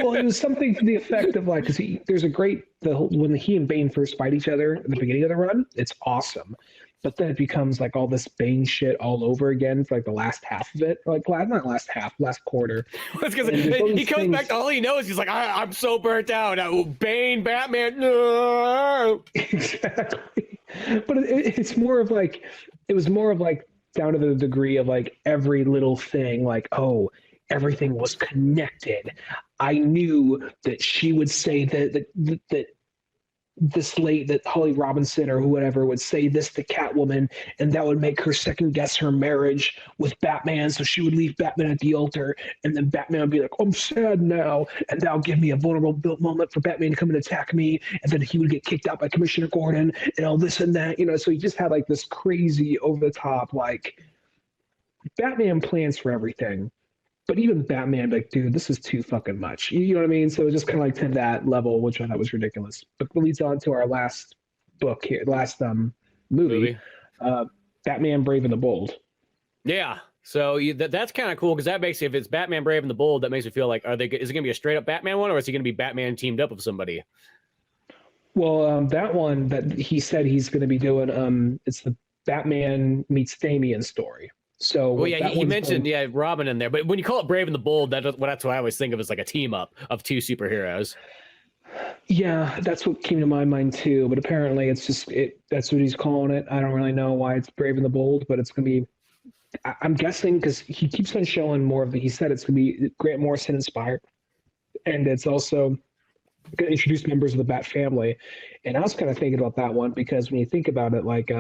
Well, it was something to the effect of like, because there's a great, when he and Bane first fight each other at the beginning of the run, it's awesome. But then it becomes like all this Bane shit all over again for like the last half of it. Like, not last half, last quarter. It's because he comes back to all he knows. He's like, I'm so burnt out. Bane, Batman, no. Exactly. But it's more of like, it was more of like down to the degree of like every little thing, like, oh, everything was connected. I knew that she would say that Holly Robinson or whoever would say this to Catwoman, and that would make her second guess her marriage with Batman. So she would leave Batman at the altar, and then Batman would be like, I'm sad now. And that'll give me a vulnerable moment for Batman to come and attack me. And then he would get kicked out by Commissioner Gordon and all this and that, so he just had like this crazy over the top, like Batman plans for everything. But even Batman, like, dude, this is too fucking much. You know what I mean? So it was just kind of like to that level, which I thought was ridiculous. But it leads on to our last book here, movie. Batman Brave and the Bold. Yeah. So that's kind of cool because that makes, if it's Batman Brave and the Bold, that makes me feel like, is it going to be a straight up Batman one, or is he going to be Batman teamed up with somebody? Well, that one that he said he's going to be doing, it's the Batman meets Damian story. So, well, yeah, he mentioned Robin in there, but when you call it Brave and the Bold, that's what I always think of as like a team up of 2 superheroes. Yeah, that's what came to my mind too. But apparently, it's just that's what he's calling it. I don't really know why it's Brave and the Bold, but it's gonna be. I'm guessing because he keeps on showing more of it. He said it's gonna be Grant Morrison inspired, and it's also gonna introduce members of the Bat family. And I was kind of thinking about that one because when you think about it, like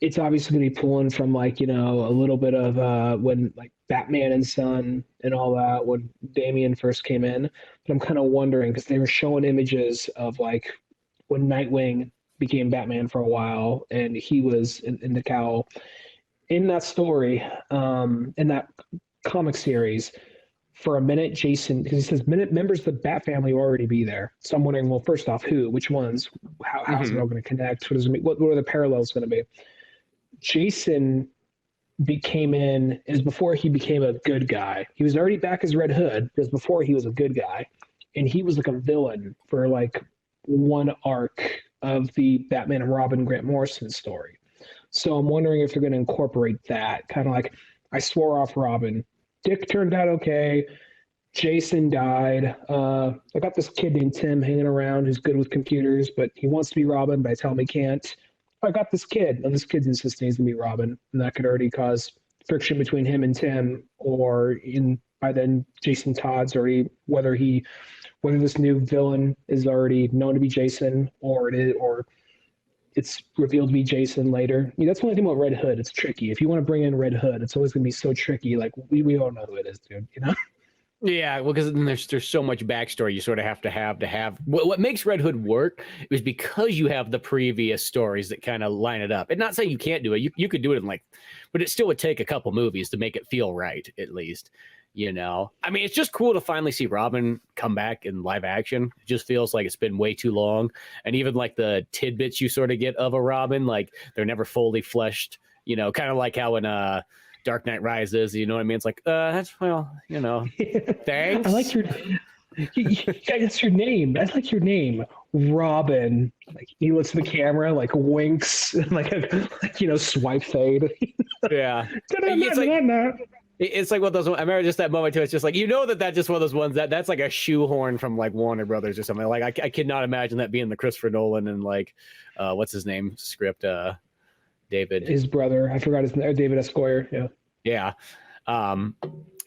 it's obviously going to be pulling from like, a little bit of when like Batman and Son and all that, when Damian first came in. But I'm kind of wondering because they were showing images of like when Nightwing became Batman for a while and he was in the cowl. In that story, in that comic series, for a minute, Jason, because he says members of the Bat family will already be there. So I'm wondering, well, first off, which ones, how's it all going to connect? What are the parallels going to be? Jason is before he became a good guy. He was already back as Red Hood, because before he was a good guy, and he was like a villain for like one arc of the Batman and Robin Grant Morrison story. So I'm wondering if they're going to incorporate that, kind of like I swore off Robin. Dick turned out okay. Jason died. I got this kid named Tim hanging around who's good with computers, but he wants to be Robin, but I tell him he can't. I got this kid, and this kid's insisting he's going to be Robin, and that could already cause friction between him and Tim, or by then Jason Todd's already whether this new villain is already known to be Jason, or it's revealed to be Jason later. That's the only thing about Red Hood. It's tricky. If you want to bring in Red Hood, it's always going to be so tricky. Like we don't know who it is, dude. Yeah, well, because there's so much backstory you sort of have to have. What makes Red Hood work is because you have the previous stories that kind of line it up. And not saying you can't do it. You could do it but it still would take a couple movies to make it feel right, at least. I mean, it's just cool to finally see Robin come back in live action. It just feels like it's been way too long. And even like the tidbits you sort of get of a Robin, like they're never fully fleshed, kind of like how in Dark Knight Rises, you know what I mean? It's like, thanks. I like that's your name. I like your name, Robin. Like he looks at the camera, like winks, and like swipe fade. Yeah. It's like one of those. I remember just that moment too. It's just like that's just one of those ones that's like a shoehorn from like Warner Brothers or something. Like I could not imagine that being the Christopher Nolan and like what's his name script. David, his brother. I forgot his name. David S. Goyer. Yeah. Yeah.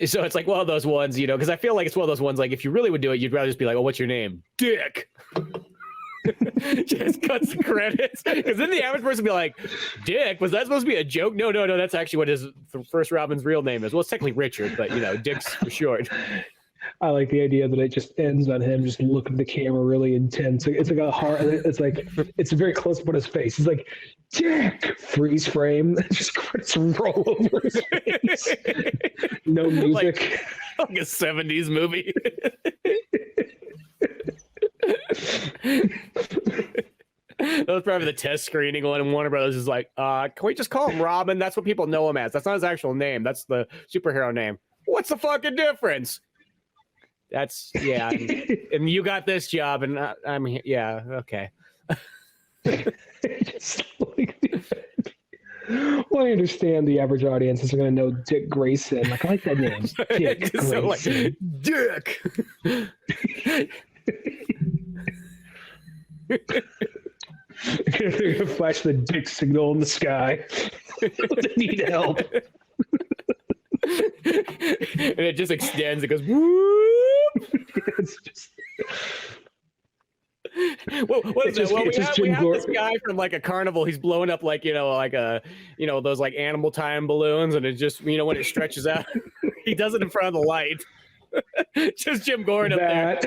So it's like one of those ones, because I feel like it's one of those ones. Like if you really would do it, you'd rather just be like, "Oh, what's your name, Dick?" Just cuts the credits, because then the average person would be like, Dick, was that supposed to be a joke? No, that's actually what his first Robin's real name is. Well, it's technically Richard, but Dick's for short. I like the idea that it just ends on him just looking at the camera really intense. It's like a hard. It's very close up on his face. He's like, Dick, freeze frame. Just credits roll over his face. No music. Like a 70s movie. That was probably the test screening one, and Warner Brothers is like, can we just call him Robin? That's what people know him as. That's not his actual name. That's the superhero name. What's the fucking difference? That's, yeah. And you got this job, and I'm here. Yeah, okay. Well, I understand the average audience is going to know Dick Grayson. Like, I like that name. Dick Grayson. So like, Dick. They're going to flash the Dick signal in the sky. They need help. And it just extends. It goes, whoop. It's just... Well, what is it? Well, we have this guy from like a carnival. He's blowing up like those like animal time balloons, and it just when it stretches out, he does it in front of the light. Just Jim Gordon up there.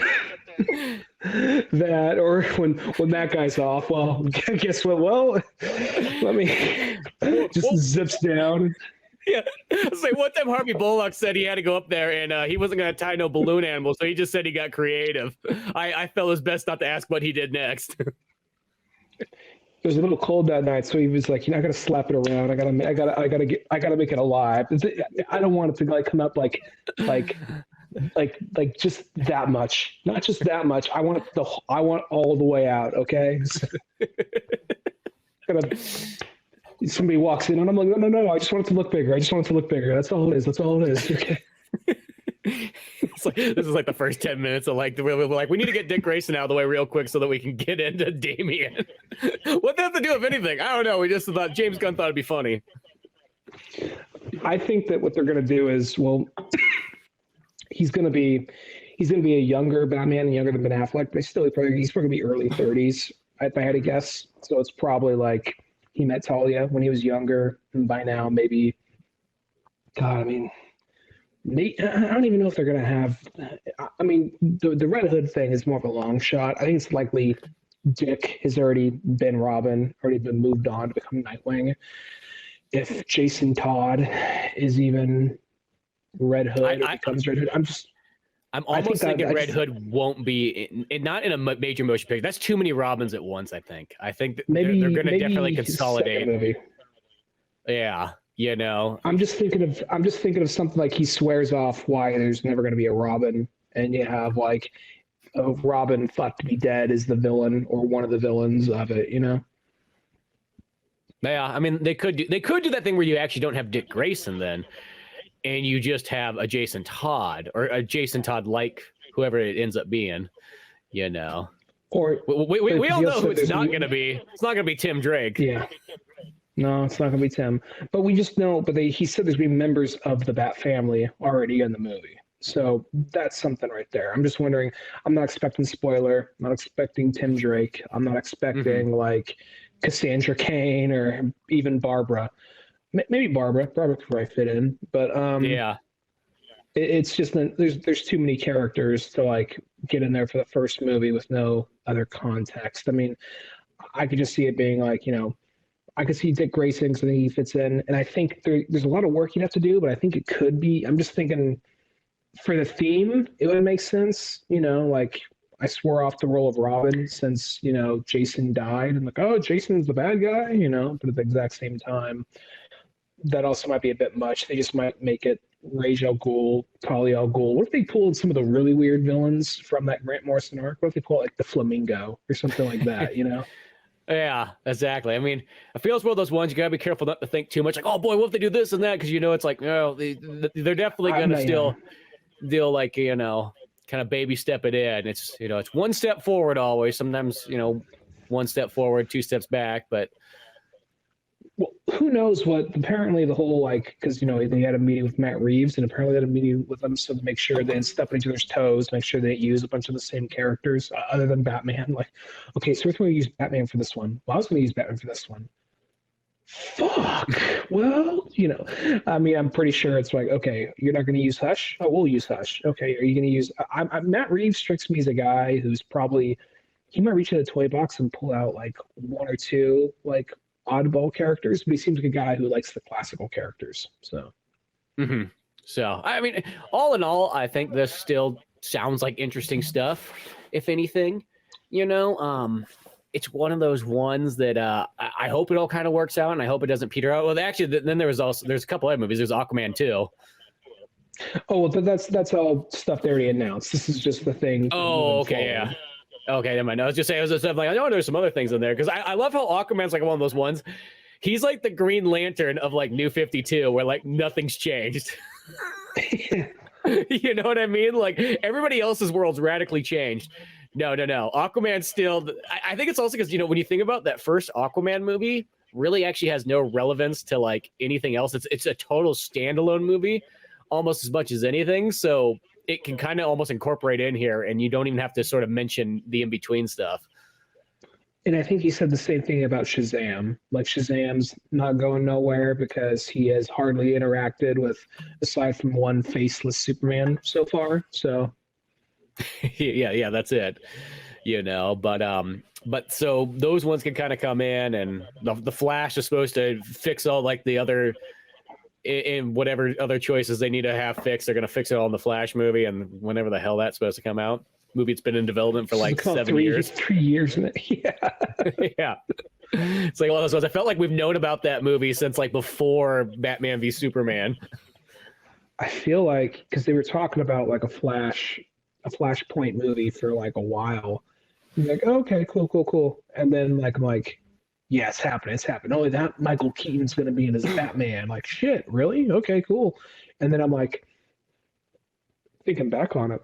That or when that guy's off. Well, guess what? Well, let me zips down. Yeah, it's like one time Harvey Bullock said he had to go up there and he wasn't going to tie no balloon animals, so he just said he got creative. I felt his best not to ask what he did next. It was a little cold that night, so he was like, "You're not going to slap it around. I gotta make it alive. I don't want it to like come up like just that much. Not just that much. I want all the way out. Okay." Somebody walks in and I'm like, no, I just want it to look bigger. That's all it is. Okay. It's like, this is like the first 10 minutes of like, we're like, we need to get Dick Grayson out of the way real quick so that we can get into Damian. What does that have to do with anything? I don't know. We just thought James Gunn thought it'd be funny. I think that what they're going to do is, well, he's going to be a younger Batman, younger than Ben Affleck, but he's probably going to be early 30s, if I had to guess. So it's probably like, he met Talia when he was younger, and by now maybe, God, I mean, I don't even know if they're going to have, I mean, the Red Hood thing is more of a long shot. I think it's likely Dick has already been Robin, already been moved on to become Nightwing. If Jason Todd is even Red Hood, becomes Red Hood, I'm almost thinking Red Hood won't be not in a major motion picture. That's too many Robins at once. I think that maybe they're going to definitely consolidate. Movie. Yeah, I'm just thinking of something like he swears off why there's never going to be a Robin, and you have like Robin thought to be dead is the villain or one of the villains of it, you know? Yeah, I mean, they could do that thing where you actually don't have Dick Grayson then, and you just have a Jason Todd or a Jason Todd like whoever it ends up being, you know. Or we all know who it's not going to be. It's not going to be Tim Drake. Yeah. No, it's not going to be Tim. But we just know. But he said there's going to be members of the Bat family already in the movie. So that's something right there. I'm just wondering. I'm not expecting spoiler. I'm not expecting Tim Drake. I'm not expecting like Cassandra Cain or even Barbara. Maybe Barbara. Barbara could probably fit in. But yeah. It's just there's too many characters to like get in there for the first movie with no other context. I mean, I could just see it being like, you know, I could see Dick Grayson because I think he fits in, and I think there's a lot of work you'd have to do, but I think it could be. I'm just thinking for the theme, it would make sense. You know, like I swore off the role of Robin since you know Jason died, and like, oh, Jason's the bad guy, you know, but at the exact same time, that also might be a bit much. They just might make it Ra's al Ghul, Talia al Ghul. What if they pulled some of the really weird villains from that Grant Morrison arc? What if they pull like the Flamingo or something like that? You know. Yeah, exactly. I mean, I feel it's one of those ones you gotta be careful not to think too much. Like, oh boy, what if they do this and that? Because you know, it's like, no, they're definitely gonna still deal like you know, kind of baby step it in. It's you know, it's one step forward always. Sometimes you know, one step forward, two steps back. But well, who knows what? Apparently, the whole like because you know they had a meeting with Matt Reeves, and apparently they had a meeting with them so to make sure they didn't step on each other's toes, make sure they didn't use a bunch of the same characters other than Batman. Like, okay, so we're going to use Batman for this one. Well, I was going to use Batman for this one. Fuck. Well, you know, I mean, I'm pretty sure it's like, okay, you're not going to use Hush. Oh, we'll use Hush. Okay, are you going to use? Matt Reeves strikes me as a guy who's probably he might reach in a toy box and pull out like one or two like oddball characters, but he seems like a guy who likes the classical characters. So, so I mean, all in all, I think this still sounds like interesting stuff. If anything, you know, it's one of those ones that I hope it all kind of works out, and I hope it doesn't peter out. Well, actually, then there's a couple other movies. There's Aquaman 2. Oh, but that's all stuff they already announced. This is just the thing. Oh, okay, yeah. Okay, never mind. I was just saying, it was stuff like, I know there's some other things in there because I love how Aquaman's like one of those ones. He's like the Green Lantern of like New 52, where like nothing's changed. You know what I mean? Like everybody else's world's radically changed. No. Aquaman still. I think it's also because you know when you think about that first Aquaman movie, really actually has no relevance to like anything else. It's a total standalone movie, almost as much as anything. So it can kind of almost incorporate in here, and you don't even have to sort of mention the in between stuff. And I think he said the same thing about Shazam. Like Shazam's not going nowhere because he has hardly interacted with, aside from one faceless Superman so far. So, yeah, that's it. You know, but so those ones can kind of come in, and the Flash is supposed to fix all like the other. In whatever other choices they need to have fixed, they're going to fix it all in the Flash movie, and whenever the hell that's supposed to come out. Movie it's been in development for like 7 years. 3 years. Yeah. Yeah. It's like one of those ones. I felt like we've known about that movie since like before Batman v Superman. I feel like because they were talking about like a Flashpoint movie for like a while. You're like, oh, okay, cool. And then like I'm like, yeah, it's happening. Oh, that Michael Keaton's going to be in his Batman. Like, shit, really? Okay, cool. And then I'm like, thinking back on it.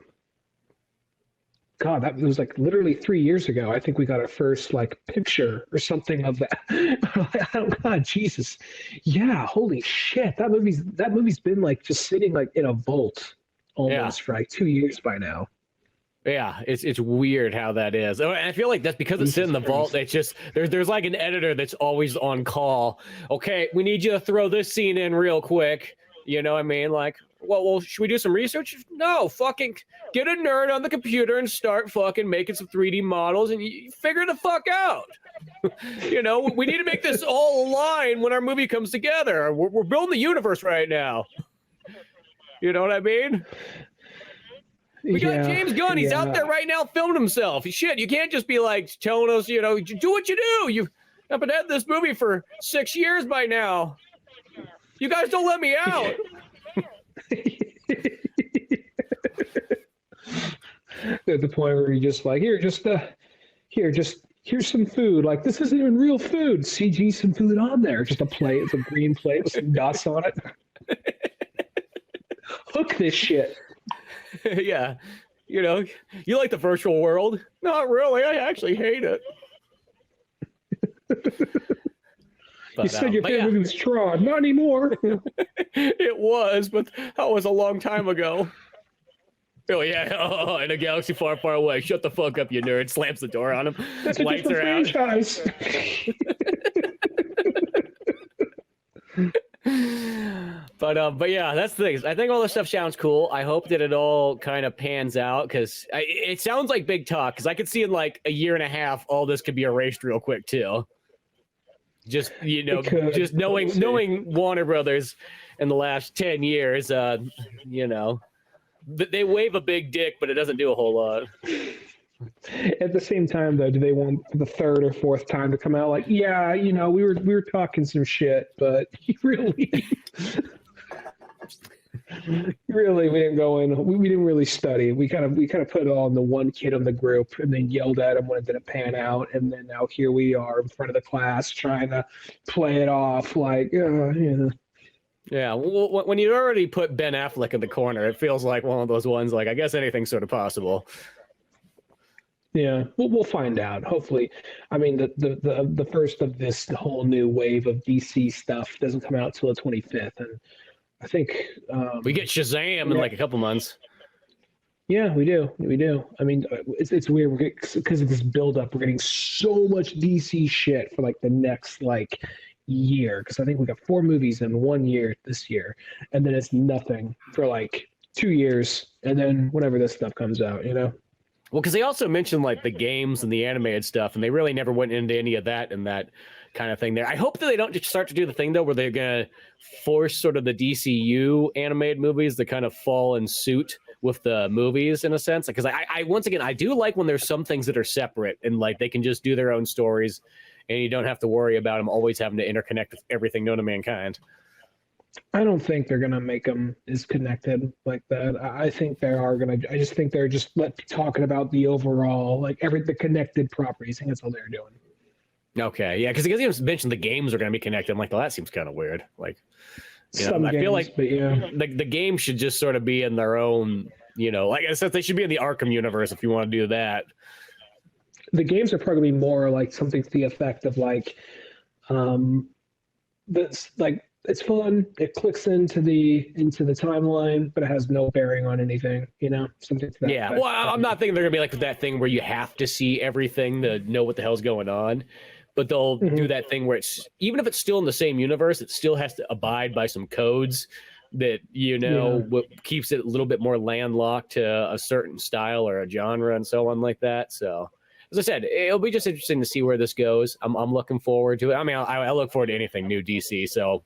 God, that was like literally 3 years ago. I think we got our first like picture or something of that. Oh God, Jesus. Yeah, holy shit. That movie's been like just sitting like in a vault almost for like 2 years by now. Yeah, it's weird how that is. And I feel like that's because it's in the vault. It's just there's like an editor that's always on call. Okay, we need you to throw this scene in real quick. You know what I mean? Like, well, should we do some research? No, fucking get a nerd on the computer and start fucking making some 3D models and you figure the fuck out. You know, we need to make this all align when our movie comes together. We're building the universe right now. You know what I mean? We got James Gunn. He's out there right now filming himself. Shit, you can't just be like telling us, you know, do what you do. You've been at this movie for 6 years by now. You guys don't let me out. At the point where you're just like, here's some food. Like, this isn't even real food. CG some food on there. Just a plate. It's a green plate with some dots on it. Hook this shit. Yeah. You know, you like the virtual world? Not really. I actually hate it. But, you said your favorite movie was Tron. Not anymore. It was, but that was a long time ago. Oh, yeah. Oh, in a galaxy far, far away. Shut the fuck up, you nerd. Slams the door on him. That's Lights a different franchise. But yeah, that's the thing. I think all this stuff sounds cool. I hope that it all kind of pans out because it sounds like big talk. Because I could see in like a year and a half, all this could be erased real quick too. Just just knowing Warner Brothers in the last 10 years, they wave a big dick, but it doesn't do a whole lot. At the same time, though, do they want the third or fourth time to come out like, yeah, we were talking some shit, but really, really, we didn't go in. We didn't really study. We kind of put it all in the one kid in the group, and then yelled at him when it didn't pan out, and then now here we are in front of the class trying to play it off like, Yeah, well, when you already put Ben Affleck in the corner, it feels like one of those ones. Like, I guess anything's sort of possible. Yeah, we'll find out. Hopefully, I mean the first of this whole new wave of DC stuff doesn't come out till the 25th, and I think we get Shazam in like a couple months. Yeah, we do. I mean, it's weird because of this buildup. We're getting so much DC shit for like the next year, because I think we got 4 movies in 1 year this year, and then it's nothing for like 2 years, and then whenever this stuff comes out, Well, because they also mentioned like the games and the animated stuff, and they really never went into any of that and that kind of thing there. I hope that they don't just start to do the thing though, where they're gonna force sort of the DCU animated movies to kind of fall in suit with the movies in a sense. Because I once again, I do like when there's some things that are separate and like they can just do their own stories, and you don't have to worry about them always having to interconnect with everything known to mankind. I don't think they're gonna make them as connected like that. I think they are gonna. I just think they're just talking about the overall, the connected properties. I think that's all they're doing. Okay, yeah, because you mentioned the games are gonna be connected. I'm like, well, that seems kind of weird. Like, I feel like the game should just sort of be in their own. Like I said, they should be in the Arkham universe if you want to do that. The games are probably more like something to the effect of that's like. It's fun. It clicks into the timeline, but it has no bearing on anything. Something to that. Yeah. Well, I'm not thinking they're gonna be like that thing where you have to see everything to know what the hell's going on, but they'll do that thing where it's even if it's still in the same universe, it still has to abide by some codes that what keeps it a little bit more landlocked to a certain style or a genre and so on like that. So. As I said, it'll be just interesting to see where this goes. I'm looking forward to it. I mean, I look forward to anything new DC. So.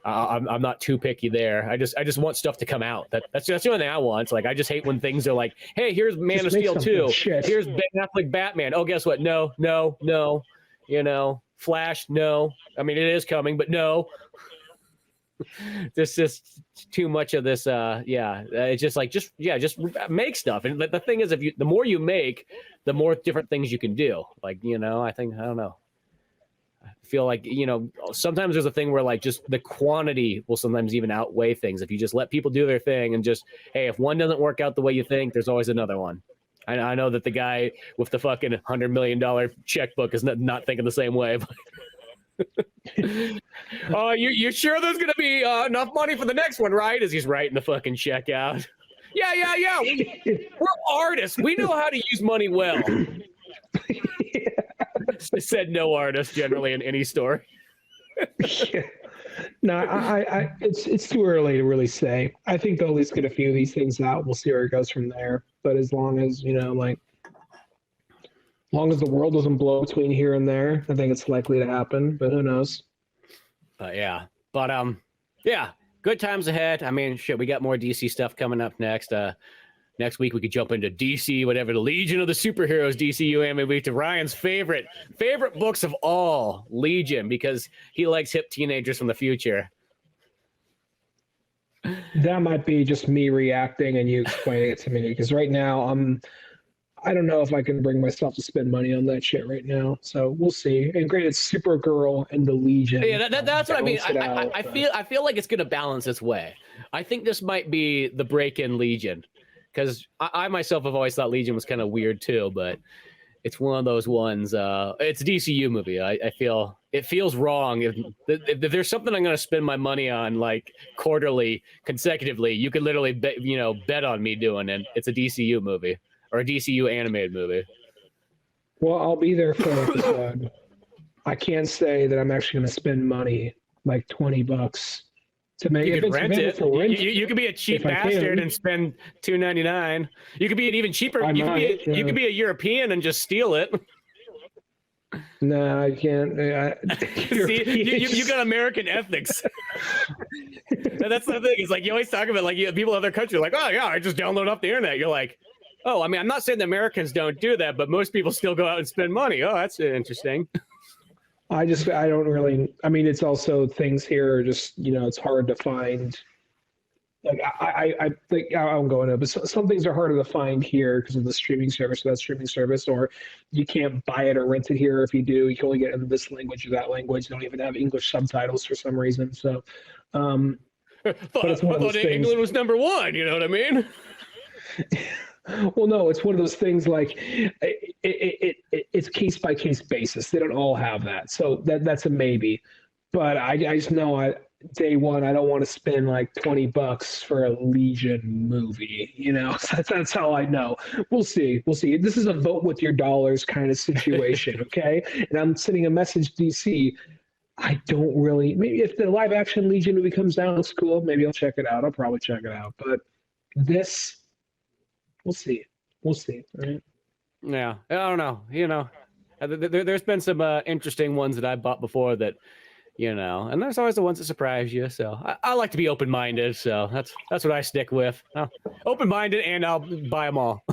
I'm not too picky there. I just want stuff to come out. That's the only thing I want. It's like I just hate when things are like, hey, here's Man of Steel 2. Here's Ben Affleck Batman. Oh, guess what? No. Flash, no. I mean, it is coming, but no. This is too much of this. It's just like just make stuff. And the thing is, the more you make, the more different things you can do. Like I don't know. I feel like, sometimes there's a thing where like just the quantity will sometimes even outweigh things. If you just let people do their thing and just, hey, if one doesn't work out the way you think, there's always another one. I know that the guy with the fucking $100 million checkbook is not thinking the same way. You're sure there's going to be enough money for the next one, right? As he's writing the fucking check out. Yeah. We're artists. We know how to use money well. Said no artist generally in any story. Yeah. No, I it's too early to really say. I think they'll at least get a few of these things out. We'll see where it goes from there. But as long as long as the world doesn't blow between here and there, I think it's likely to happen. But who knows? Yeah. Good times ahead. I mean, shit, we got more DC stuff coming up next. Next week, we could jump into DC, whatever, the Legion of the Superheroes DCU anime week, to Ryan's favorite books of all, Legion, because he likes hip teenagers from the future. That might be just me reacting and you explaining it to me because right now I don't know if I can bring myself to spend money on that shit right now. So we'll see. And granted, Supergirl and the Legion. Yeah, that's what I mean. Balance it out, I feel like it's gonna balance its way. I think this might be the break-in Legion, because I myself have always thought Legion was kind of weird too, but it's one of those ones. It's a DCU movie. I feel it feels wrong if there's something I'm gonna spend my money on like quarterly, consecutively. You could literally bet on me doing it. It's a DCU movie. Or a DCU animated movie. Well, I'll be there for the episode. I can't say that I'm actually going to spend money like $20 to make. You if could it's rent it. You could be a cheap bastard and spend $2.99. You could be an even cheaper. You could be a European and just steal it. No, I can't. See, you got American ethics. That's the thing. It's like you always talk about like people in other countries like, oh yeah, I just download off the internet. You're like, oh, I mean, I'm not saying the Americans don't do that, but most people still go out and spend money. Oh, that's interesting. I don't really. I mean, it's also things here are just it's hard to find. Like I think I won't go into it, but some things are harder to find here because of the streaming service, that streaming service, or you can't buy it or rent it here. If you do, you can only get it in this language or that language. They don't even have English subtitles for some reason. So, but it's one of those things. England was number one. You know what I mean? Well, no, it's one of those things like it's case by case basis. They don't all have that, so that's a maybe. But I just know day one I don't want to spend like $20 for a Legion movie. So that's how I know. We'll see. This is a vote with your dollars kind of situation, okay? And I'm sending a message to DC. I don't really. Maybe if the live action Legion movie comes out, it's cool. Maybe I'll check it out. I'll probably check it out. But this. We'll see. Right? Yeah, I don't know. There's been some interesting ones that I bought before that, and there's always the ones that surprise you. So I like to be open-minded. So that's what I stick with. Open-minded, and I'll buy them all.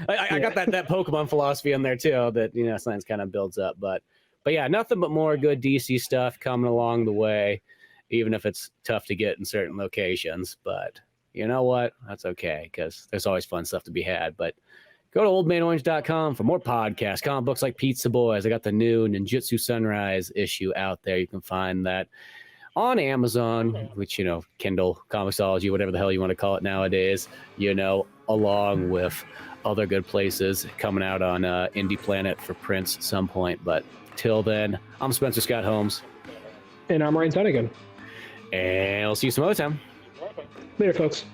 I got that Pokemon philosophy in there too. That science kind of builds up. But yeah, nothing but more good DC stuff coming along the way, even if it's tough to get in certain locations. But you know what? That's okay, because there's always fun stuff to be had. But go to oldmanorange.com for more podcasts, comic books like Pizza Boys. I got the new Ninjutsu Sunrise issue out there. You can find that on Amazon, which, Kindle, Comixology, whatever the hell you want to call it nowadays, along with other good places coming out on Indie Planet for prints at some point. But till then, I'm Spencer Scott Holmes. And I'm Ryan Tunnigan. And we'll see you some other time. Later, folks.